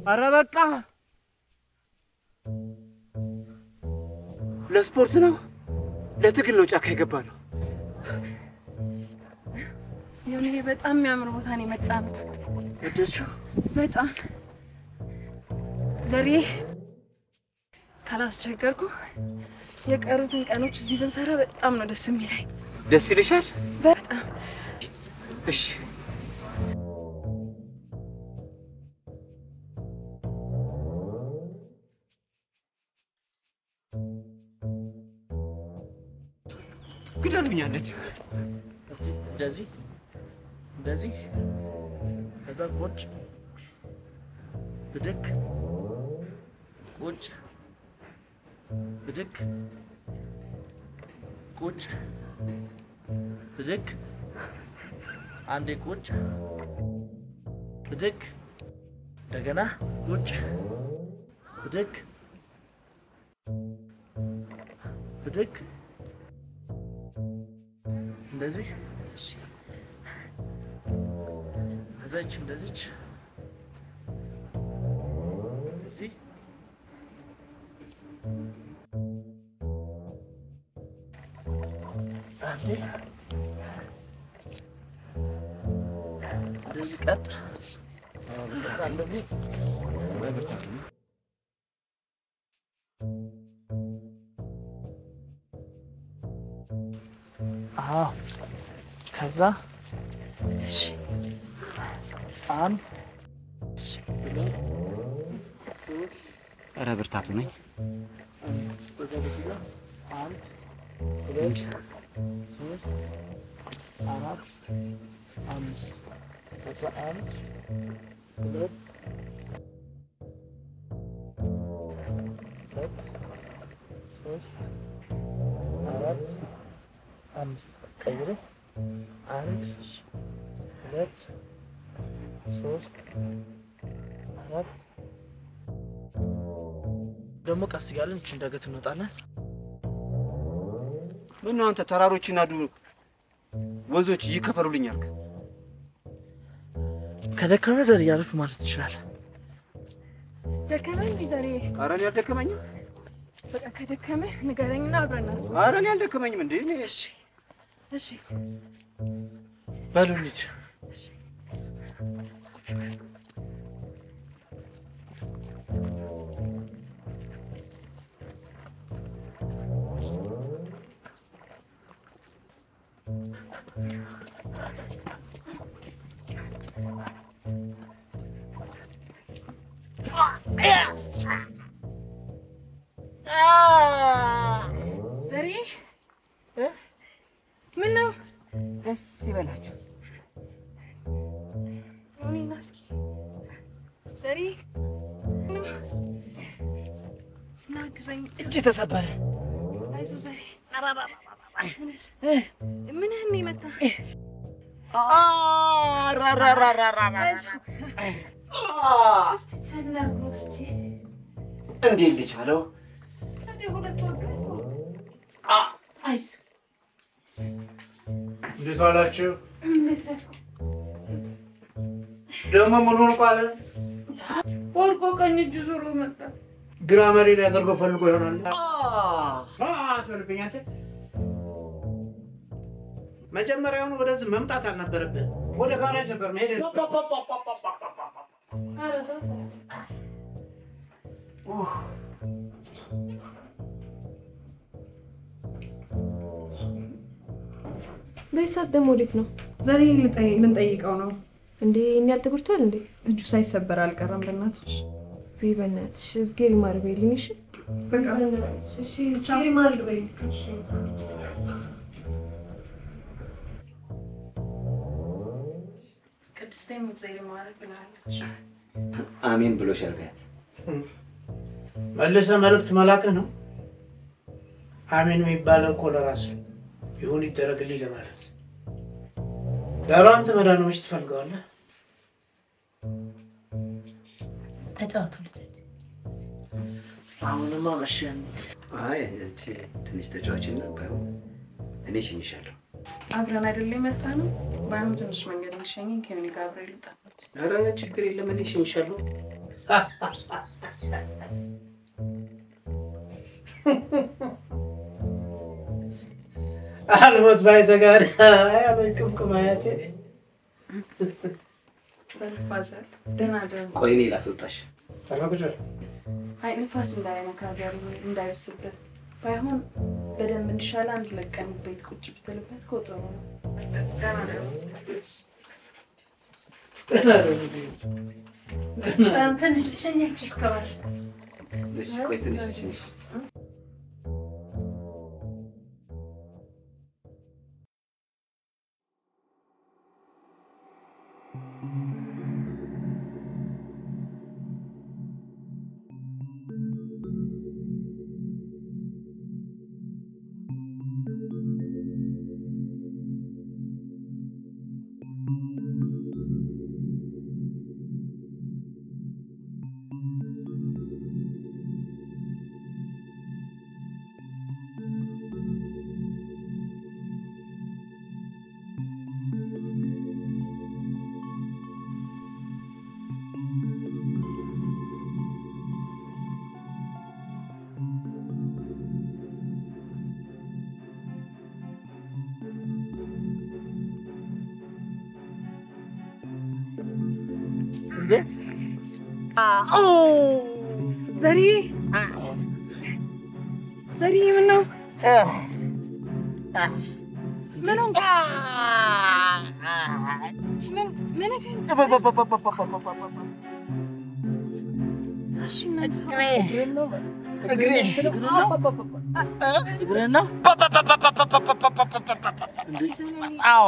ኧረ በቃ ለስፖርት ነው ለትግል ነው ጫካ የገባ ነው። ይሄ በጣም የሚያምር ቦታ ነው የመጣ ነው። ወደድሽው? በጣም ዘርዬ ካላስቸገርኩ የቀሩትን ቀኖች እዚህ ብንሰራ በጣም ነው ደስ የሚለኝ። ደስ ይልሻል? በጣም እሺ። ግደሉኛለች። እስቲ እንደዚህ እንደዚህ ከዛ ቁጭ ብድግ ቁጭ ብድግ ቁጭ ብድግ አንዴ ቁጭ ብድግ እንደገና ቁጭ ብድግ ብድግ እንደዚህ እዛች እንደዚች እንደዚህ አንዴ እንደዚህ ቀጥ እንደዚህ ከዛ እሺ አንድ ኧረ ብርታቱ ነኝ። አንድ ሁለት ሶስት አራት አምስት ከዛ አንድ ሁለት ሶስት አራት አምስት ቀይሮ አንድ ሁለት ሶስት አራት ደግሞ ቀስ እያለን እቺ ዳገት እንወጣለን። ምነው አንተ ተራሮችና ወንዞች ይከፈሉልኝ አልክ? ከደከመ ዘር ያርፍ ማለት ይችላል። ደከመኝ ዘሬ። ኧረ እኔ አልደከመኝም። በቃ ከደከመ ንገረኝና አብረን እናድር። ኧረ እኔ አልደከመኝም እንዴ። እሺ እሺ በሉ እንሂድ። ዘሬ ምን ነው? ደስ ይበላችሁ። እኔና እስኪ ዘሬ ና ግዘኝ። እጅ ተሰበረ። አይዞህ ዘሬ። ተነስ። ምንህን ነው የመታህ? እስቲ ቸነርኩ እስቲ እንዴት ልቻለው? አይዞህ እንዴት ዋላችሁ? እንዴት ደግሞ ምን ሆንኩ አለ? ወድቆ ቀኝ እጁ ዞሮ መጣ። ግራ መሬት ያደርገው ፈልጎ ይሆናል። አትፈልብኝ አንተ። መጀመሪያውኑ ወደዚህ መምጣት አልነበረብህ። ወደ ጋራጅ ነበር መሄድ። በይሳት ደግሞ ወዴት ነው? ዛሬ ልንጠይቀው ነው እንዴ? እኔ ያልተጎድቷል እንዴ? እጁ ሳይሰበር አልቀረም። በእናትሽ በይ፣ በእናትሽ እዝጌር ይማር በይልኝ። እሺ በቃ እሺ፣ ቻው ይማር በይልኝ። እሺ ቅድስቴም እግዜር ይማር ብላለች። አሜን ብሎሻል። ቢያት መልሰህ መልእክት መላክህ ነው። አሜን የሚባለው እኮ ለራሱ ይሁን ይደረግልኝ ለማለት። ዳሩ አንተ መዳኖች ትፈልገዋለህ። ተጫወቱ ልጆች። አሁንማ መሸን። አይ እንጂ ትንሽ ተጫዋችና ባይሆን እኔ እሸኝሻለሁ። አብረን አይደል የመጣ ነው? ባይሆን ትንሽ መንገድ እንሸኘኝ ከኔ ጋር አብረን ልውጣበት። ኧረ ችግር የለም እኔ እሸኝሻለሁ። አልሞት ባይተጋር አያለ ቅምቅም አያቴ በልፋዘር ደህና ደህና። ቆይ እኔ ላስወጣሽ። ተረጋግጥ። አይ ንፋስ እንዳይነካ ዛሬ እንዳይብስበት። ባይሆን በደንብ እንዲሻለ አንድ ለቀን ቤት ቁጭ ብትልበት እኮ ጥሩ ነው። ደህና ደህና። ትንሽ ልሸኛችሁ እስከባል። እሺ ቆይ ትንሽ ልሸኝሽ። ዘሪ ዘሪ ምን ነው? ምን ሆንክ? ምን እሺ እግሬ ነው። አዎ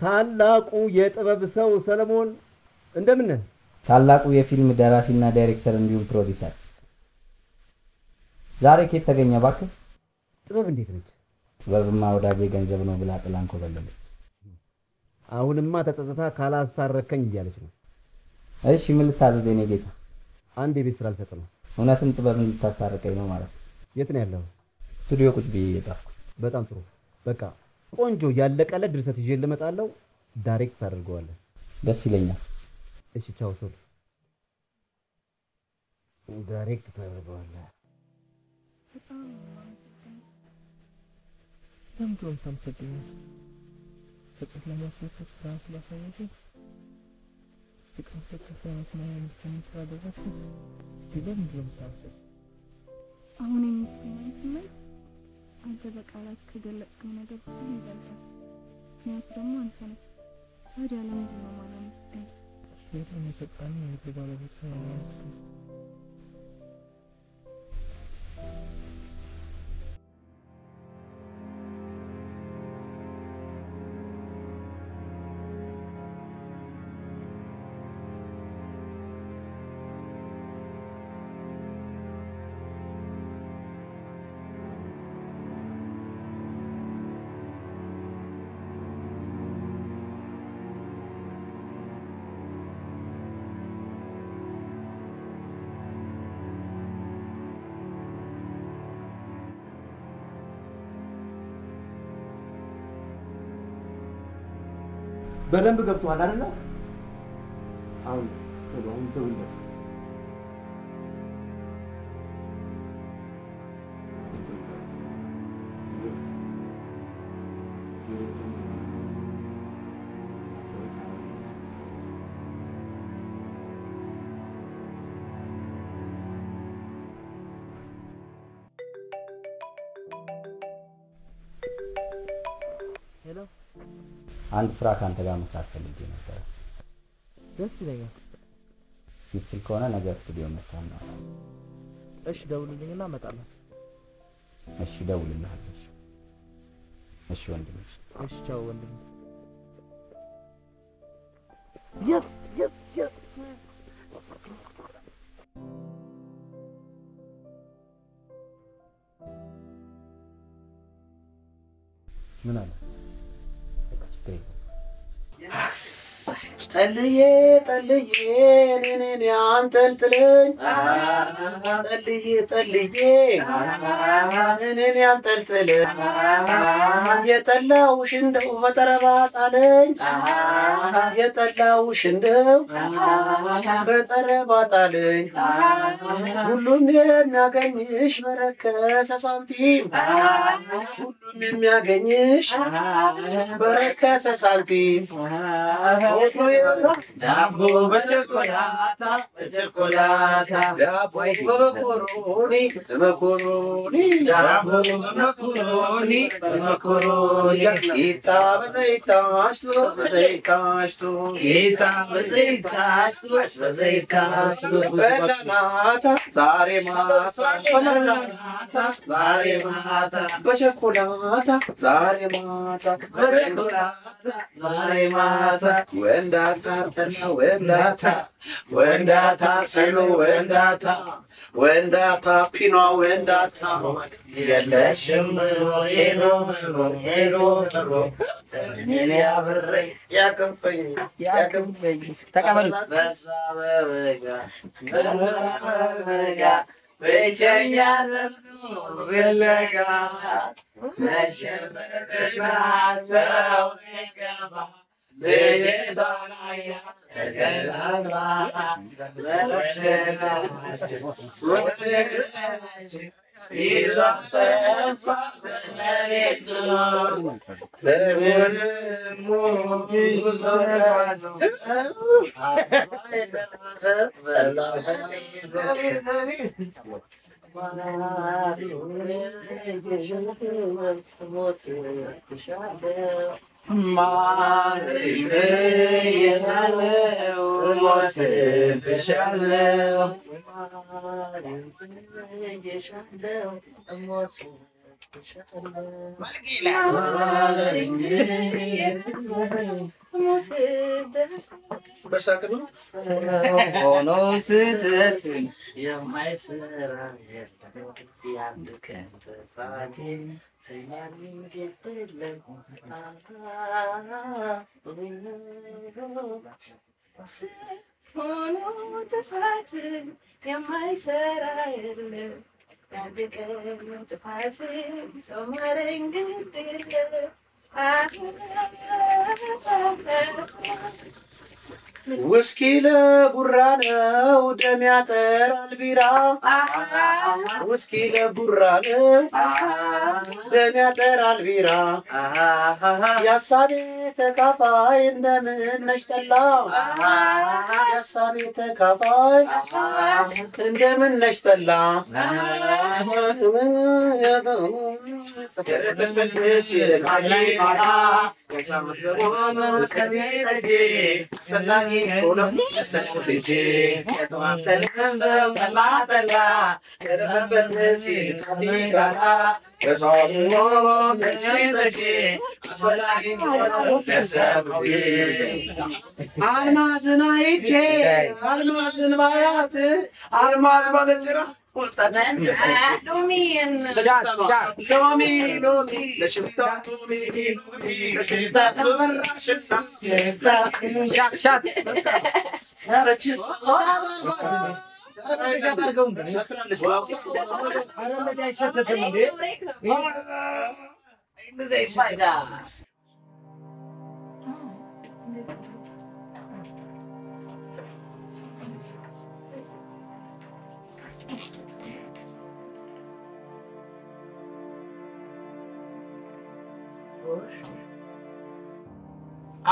ታላቁ የጥበብ ሰው ሰለሞን እንደምን ነህ? ታላቁ የፊልም ደራሲና ዳይሬክተር እንዲሁም ፕሮዲዩሰር ዛሬ ከየት ተገኘ እባክህ? ጥበብ እንዴት ነች? ጥበብማ ወዳጄ ገንዘብ ነው ብላ ጥላን ኮበለለች። አሁንማ ተጸጽታ ካላስታረከኝ እያለች ነው። እሺ ምን ልታደርግ የኔ ጌታ? አንድ የቤት ስራ ልሰጥ ነው። እውነትም ጥበብን ልታስታርቀኝ ነው ማለት ነው? የት ነው ያለው? ስቱዲዮ ቁጭ ብዬ እየጻፍኩ። በጣም ጥሩ። በቃ ቆንጆ ያለቀለ ድርሰት ይዤ ልመጣለሁ። ዳይሬክት ታደርገዋለህ። ደስ ይለኛል። እሺ ቻው ሶል። ዳይሬክት ታደርገዋለህ። ለምንድነው ሳምሰጥኝ? ፍቅር ለማስፈጸም ስራ ስላሳየኝ ፍቅር ለማስፈጸም ስራ ደረስኩ። ለምንድነው ሳምሰጥ? አሁን የሚሰማኝ ስሜት አንተ በቃላት ከገለጽከው ነገር ሁሉ ይበልጣል። ምክንያቱ ደግሞ አንተ ነህ። ታዲያ ለምንድን ነው የማላመሰግነው? ህይወትን የሰጠኝ የልብ ባለቤት ነው የማመሰግነው። በደንብ ገብቷል አይደል? አሁን ተውለት። ሄሎ አንድ ስራ ካንተ ጋር መስራት ፈልጌ ነበር። ደስ ይለኛል። ይችል ከሆነ ነገ ስቱዲዮ መጣና። እሺ ደውልልኝና እመጣለሁ። እሺ ደውልልሃለሁ። እሺ ወንድሜ። እሺ ቻው ወንድሜ። Yes. ምን አለ? ጠልዬ እኔን ያንጠልጥለኝ ጠልዬ እኔን ያንጠልጥለኝ የጠላውሽ እንደው በጠረባ ጣለኝ የጠላውሽ እንደው በጠረባ ጣለኝ ሁሉም የሚያገኝሽ በረከሰ ሳንቲም ሁሉም የሚያገኝሽ በረከሰ ሳንቲም ዳቦ በቸኮላታ ዳቦ በመኮሮኒ ዳቦ በመኮሮኒ ቂጣ በዘይት ታሽቶ በላናታ ዛሬ ማታ በቸኮላታ ዛሬ ማታ ወንዳታ ሰሎ ወንዳታ ፒኗ ወንዳታ የለሽም ሄሎ እኔ አብሬ ያከንፈኝ ተቀበሉት በዛ በበጋ ብቸኛ ፍለጋ መሸበትና ሰው ገባ በሳቅሉ ሆኖ ስህተት የማይሰራ የአንድ ቀን ጥፋቴ ሆኖ ጥፋት የማይሰራ የለም የአንድ ቀን ጥፋት ተማረኝ ግድ የለም ውስኪ ለጉራ ነው ደም ያጠራል ቢራ ውስኪ ለጉራ ነው ደም ያጠራል ቢራ ያሳቤ ተካፋይ እንደምን ነሽ ጠላ ያሳቤ ተካፋይ እንደምን ነሽ ጠላ አልማዝን አይቼ አልማዝን ባያት አልማዝ ባለጭራ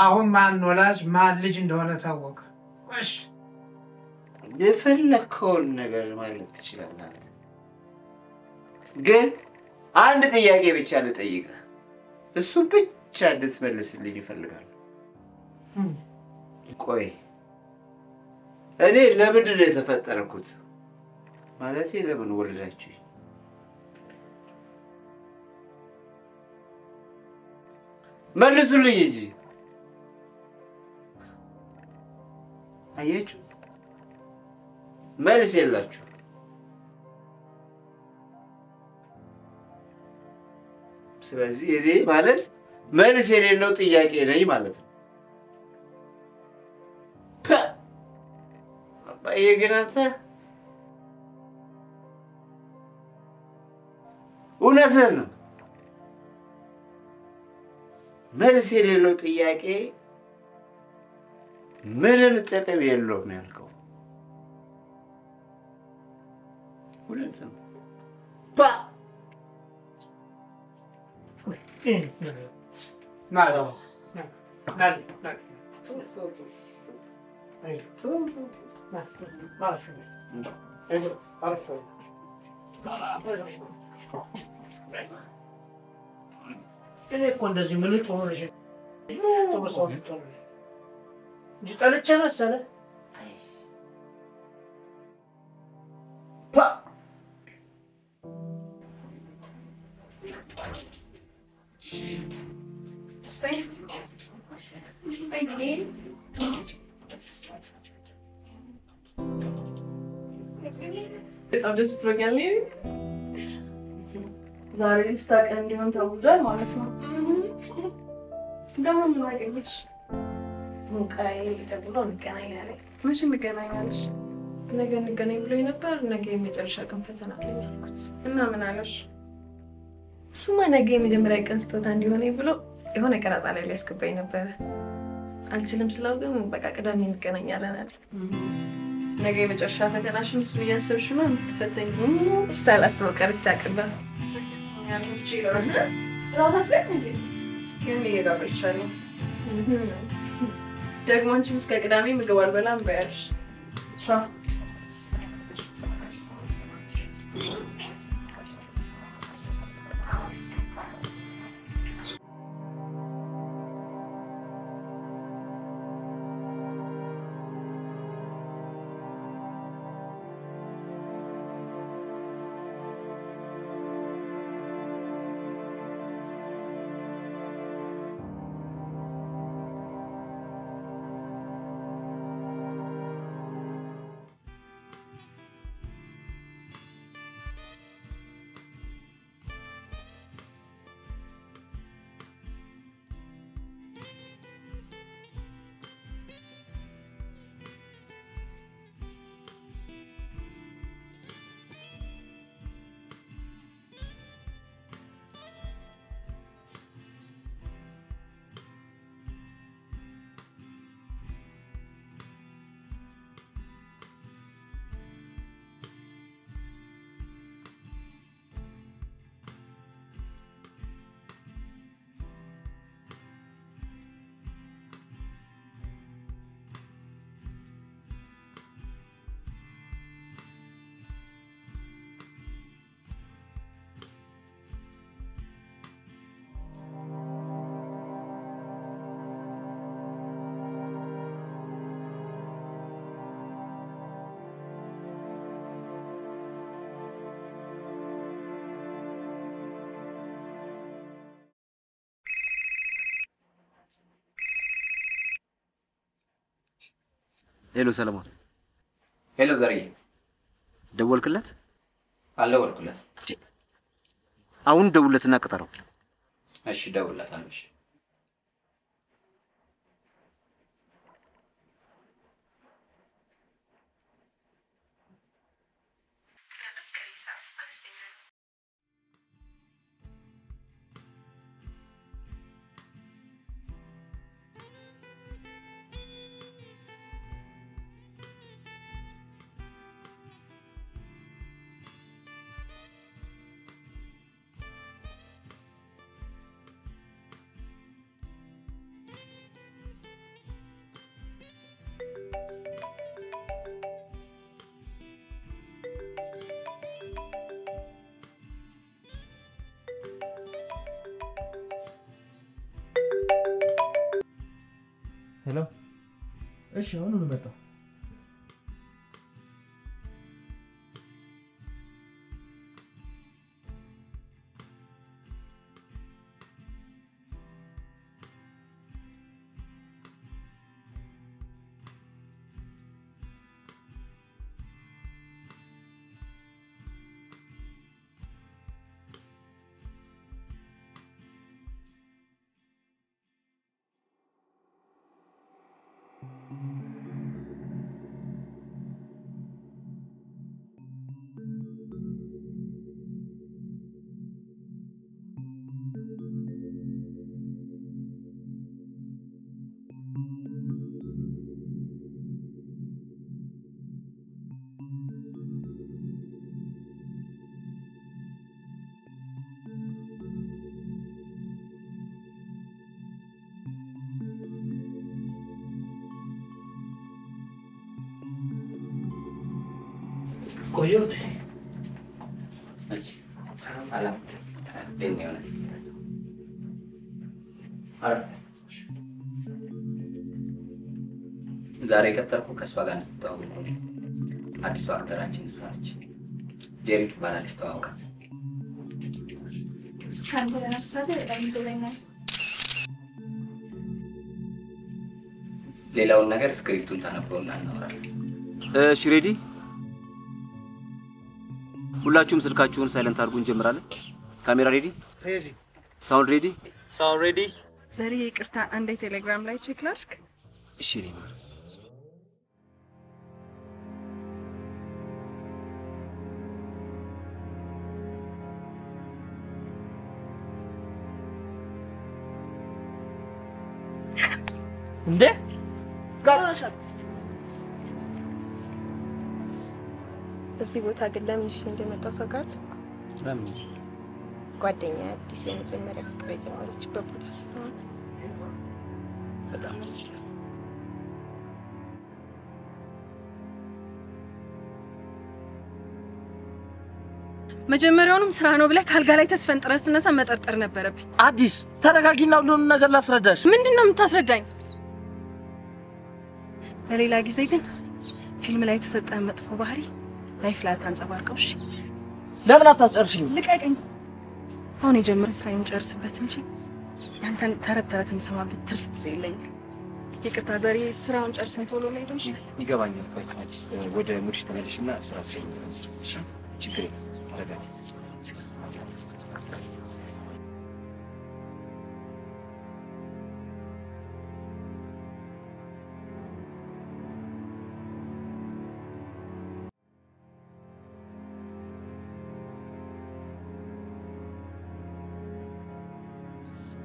አሁን ማን ወላጅ ማን ልጅ እንደሆነ ታወቀ። እሺ የፈለከውን ነገር ማለት ትችላለህ። ግን አንድ ጥያቄ ብቻ ልጠይቅህ። እሱ ብቻ እንድትመልስልኝ ይፈልጋል። ቆይ እኔ ለምንድን ነው የተፈጠርኩት? ማለቴ ለምን ወለዳችሁኝ? መልሱልኝ እንጂ። አያችሁ መልስ የላችሁ። ስለዚህ እኔ ማለት መልስ የሌለው ጥያቄ ነኝ ማለት ነው። አባዬ ግን አንተ እውነትህን ነው። መልስ የሌለው ጥያቄ ምንም ጥቅም የለውም ያልከው እውነት ነው። እኔ እኮ እንደዚህ ምን ሆነሽ ጥሩ ሰው ልትሆን እንጂ ጠልቼ መሰለህ? በጣም ደስ ብሎኛል። ዛሬ ደስታ ቀን እንዲሆን ታውጇል ማለት ነው። ደግሞ ምን አገኘሽ? ሙቃዬ ደውሎ እንገናኛለን። መቼ እንገናኛለሽ? ነገ እንገናኝ ብሎኝ ነበር። ነገ የመጨረሻ ቀን ፈተና አለኝ አልኩት እና ምን አለሽ? እሱማ ነገ የመጀመሪያ ቀን ስጦታ እንዲሆነ ብሎ የሆነ ቀረጻ ላይ ሊያስገባኝ ነበረ። አልችልም ስለው ግን በቃ ቅዳሜ እንገናኛለን አለ። ነገ የመጨረሻ ፈተናሽን እሱ እያሰብሽ ነው የምትፈተኝ? ሳላስበው ቀርቼ አቅልላ ራሳስ ቤት እንዴ ከኔ እየጋበዝሻለሁ። ደግሞ አንቺም እስከ ቅዳሜ ምግብ አልበላም በያልሽ። ሄሎ ሰለሞን። ሄሎ ዘርዬ። ደወልክለት? አልደወልኩለት። አሁን ደውልለትና ቅጠረው። እሺ ደውልለታለሁ። እሺ ሄሎ እሺ አሁን ነው መጣ Coyote. Alam. Tingnan mo na. Arf. ዛሬ ቀጠርኩ ከሷ ጋር እንድትተዋወቅ ነው። አዲሷ አክተራችን እሷ ነች። ጄሪ ትባላለች። ተዋውቃት። ካንተ ለመስራት በጣም ይዘለኛል። ሌላውን ነገር ስክሪፕቱን ታነበውና እናወራለን። እሺ ሬዲ? ሁላችሁም ስልካችሁን ሳይለንት አድርጉ። እንጀምራለን። ካሜራ ሬዲ? ሬዲ። ሳውንድ ሬዲ? ሳውንድ ሬዲ። ዛሬ ይቅርታ አንዴ ቴሌግራም ላይ ቼክ ላድርግ። እሺ ሬዲ። እንዴ ጋራሻል እዚህ ቦታ ግን ለምን እሺ እንደመጣው ታውቃለህ? ለምን? ጓደኛዬ አዲስ የመጀመሪያ ፍቅር የጀመረችበት ቦታ ስለሆነ በጣም ደስ ይላል። መጀመሪያውንም ስራ ነው ብለህ ካልጋ ላይ ተስፈንጥረህ ስትነሳ መጠርጠር ነበረብኝ። አዲስ ተረጋጊና ሁሉንም ነገር ላስረዳሽ። ምንድነው የምታስረዳኝ? ለሌላ ጊዜ ግን ፊልም ላይ የተሰጠህ መጥፎ ባህሪ ላይፍ ላይ አታንጸባርቀው። እሺ ለምን አታስጨርሽኝ? ልቀቀኝ። አሁን የጀመረ ስራ የምጨርስበት እንጂ ያንተን ተረት ተረት የምሰማበት ትርፍ ጊዜ የለኝም። ይቅርታ ዛሬ ስራውን ጨርሰን ቶሎ ላይ ደምሽ ይገባኛል። ቆይ አዲስ ወደ ሙድሽ ተመለሽና ስራችሁን መስራት። እሺ ችግር የለም። ተረጋጊ።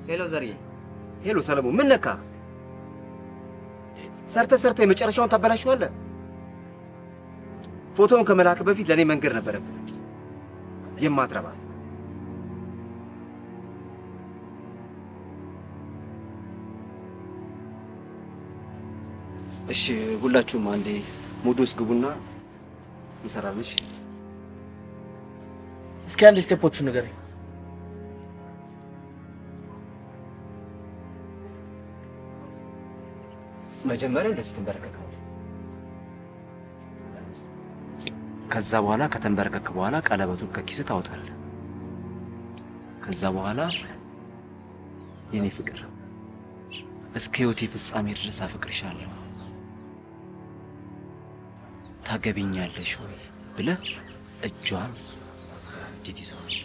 ሄሎ ዘርዬ። ሄሎ ሰለሞን፣ ምን ነካ? ሰርተ የመጨረሻውን ታበላሽዋለህ። ፎቶውን ከመላክ በፊት ለኔ መንገር ነበረብህ። የማትረባ እሺ፣ ሁላችሁም አንዴ ሙድ ውስጥ ግቡና እንሰራለን። እስኪ አንድ ስቴፖቹን ንገረኝ። መጀመሪያ እንደዚህ ትንበረከከው። ከዛ በኋላ ከተንበረከከ በኋላ ቀለበቱን ከኪስ ታወጣለህ። ከዛ በኋላ የኔ ፍቅር እስከ ህይወቴ ፍጻሜ ድረስ አፈቅርሻለሁ ታገቢኛለሽ ወይ ብለህ እጇን እንዴት ይዘዋል?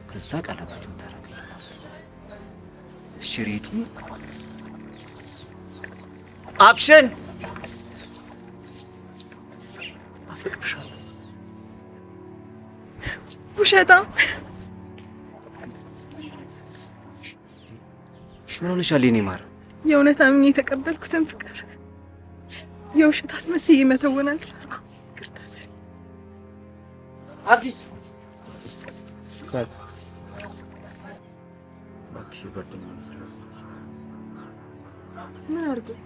ከዛ ቀለበቱን ታደርግለታል። እሺ ሬዲ አክሽን! አፍቅርሻለሁ። ውሸታም! ምን ሆነሻል የኔ ማር? የእውነት አምኜ የተቀበልኩትን ፍቅር የውሸት አስመስዬ መተወን አልቻልኩም። ይቅርታ ዘሪ። አዲስ ምን አድርገው?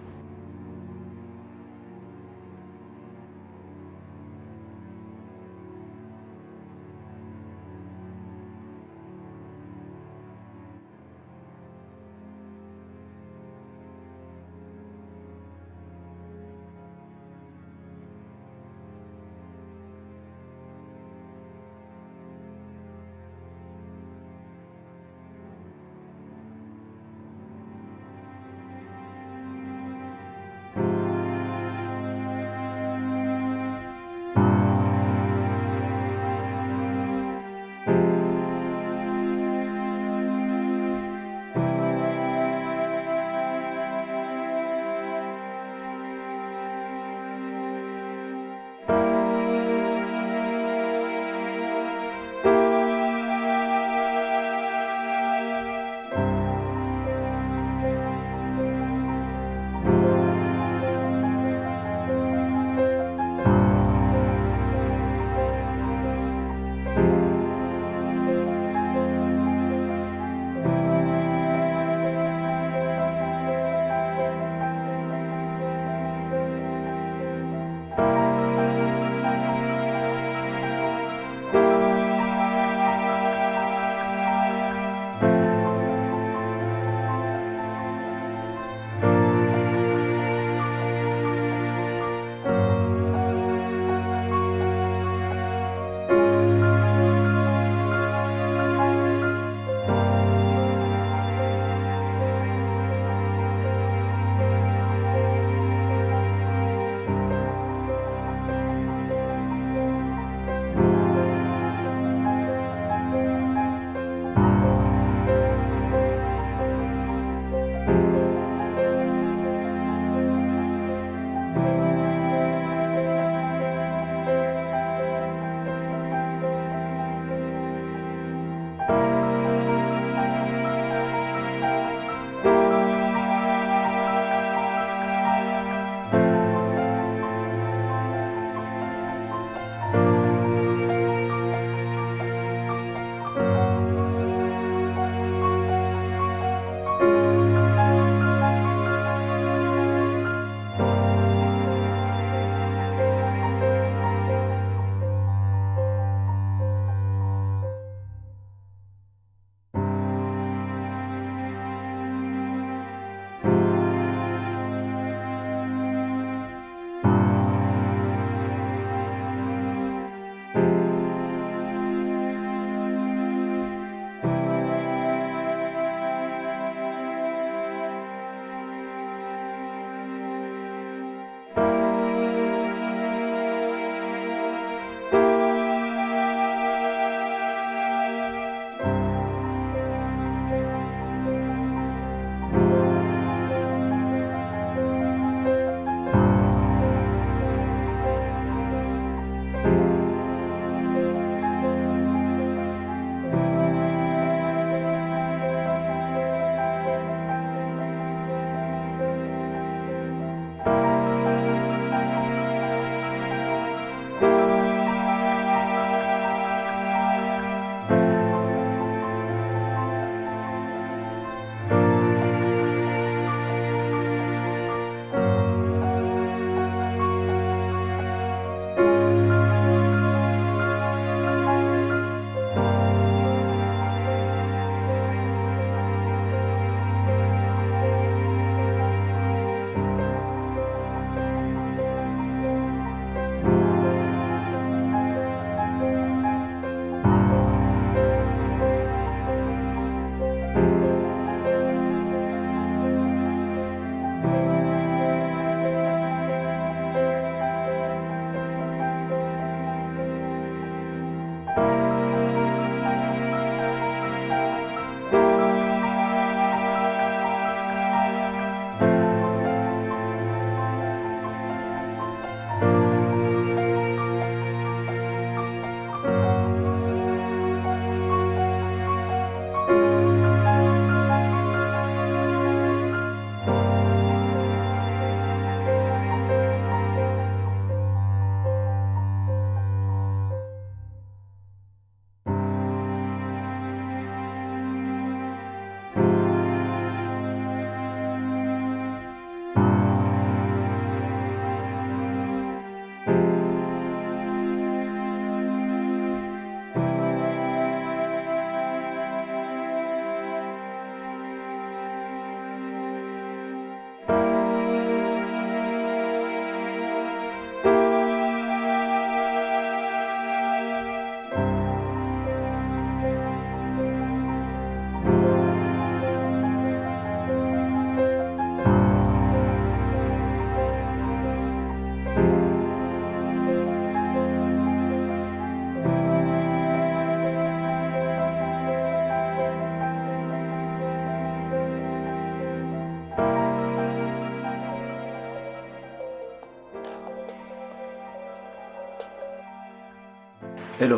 ሄሎ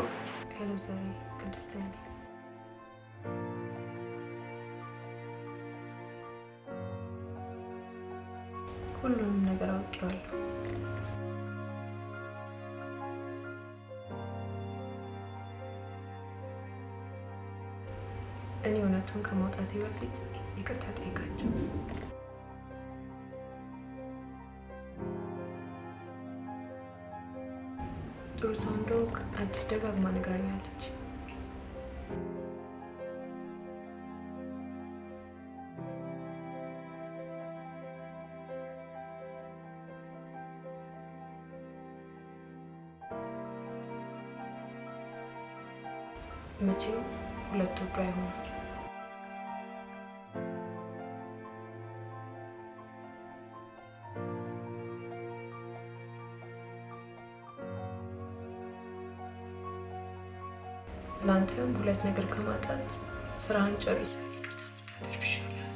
ሄሎ ዘሪ ቅድስት ነኝ። ሁሉንም ነገር አውቄዋለሁ። እኔ እውነቱን ከመውጣቴ በፊት ይቅርታ ጠይቃቸው። ጥሩ ሰው እንደሆንክ አዲስ ደጋግማ ነግራኛለች። መቼም ሁለት ወዶ አይሆንም። ላንተም ሁለት ነገር ከማጣት ስራህን ጨርሰህ ይቅርታ እንድታደርግ ይሻላል።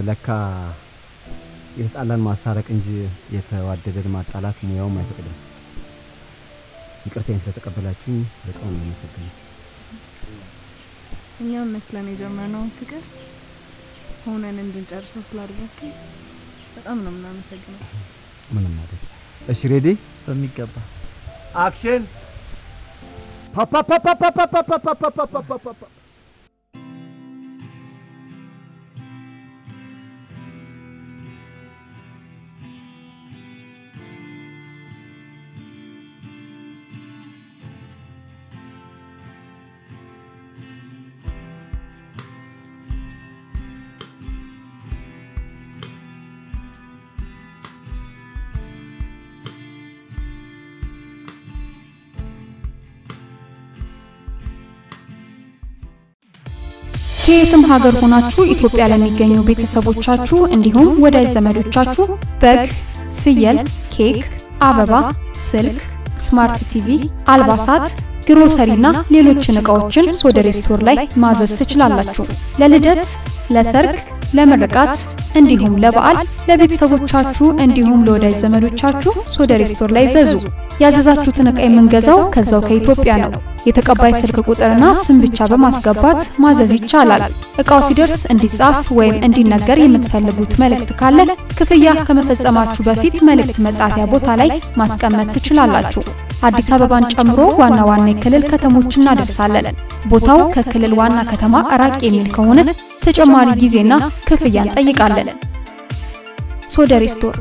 ለካ የተጣላን ማስታረቅ እንጂ የተዋደደን ማጣላት ሙያውም አይፈቅድም። ይቅርታዬን ስለተቀበላችሁ በጣም ነው የማመሰግነው። እኛም መስለን የጀመርነው ፍቅር ሆነን እንድንጨርሰው ስላደረክ በጣም ነው የምናመሰግነው። ምንም አይደል። እሺ ሬዲ? በሚገባ አክሽን ፓፓ ፓፓ ፓፓ ፓፓ ፓፓ ፓፓ ከየትም ሀገር ሆናችሁ ኢትዮጵያ ለሚገኙ ቤተሰቦቻችሁ እንዲሁም ወዳጅ ዘመዶቻችሁ በግ፣ ፍየል፣ ኬክ፣ አበባ፣ ስልክ፣ ስማርት ቲቪ፣ አልባሳት፣ ግሮሰሪና ሌሎችን ዕቃዎችን ሶደሬ ስቶር ላይ ማዘዝ ትችላላችሁ። ለልደት፣ ለሰርግ፣ ለምርቃት እንዲሁም ለበዓል ለቤተሰቦቻችሁ እንዲሁም ለወዳጅ ዘመዶቻችሁ ሶደሬ ስቶር ላይ ዘዙ። ያዘዛችሁትን ዕቃ የምንገዛው ከዛው ከኢትዮጵያ ነው። የተቀባይ ስልክ ቁጥርና ስም ብቻ በማስገባት ማዘዝ ይቻላል። ዕቃው ሲደርስ እንዲጻፍ ወይም እንዲነገር የምትፈልጉት መልእክት ካለ ክፍያ ከመፈጸማችሁ በፊት መልእክት መጻፊያ ቦታ ላይ ማስቀመጥ ትችላላችሁ። አዲስ አበባን ጨምሮ ዋና ዋና የክልል ከተሞች እናደርሳለን። ቦታው ከክልል ዋና ከተማ ራቅ የሚል ከሆነ ተጨማሪ ጊዜና ክፍያ እንጠይቃለን። ሶደሬ ስቶር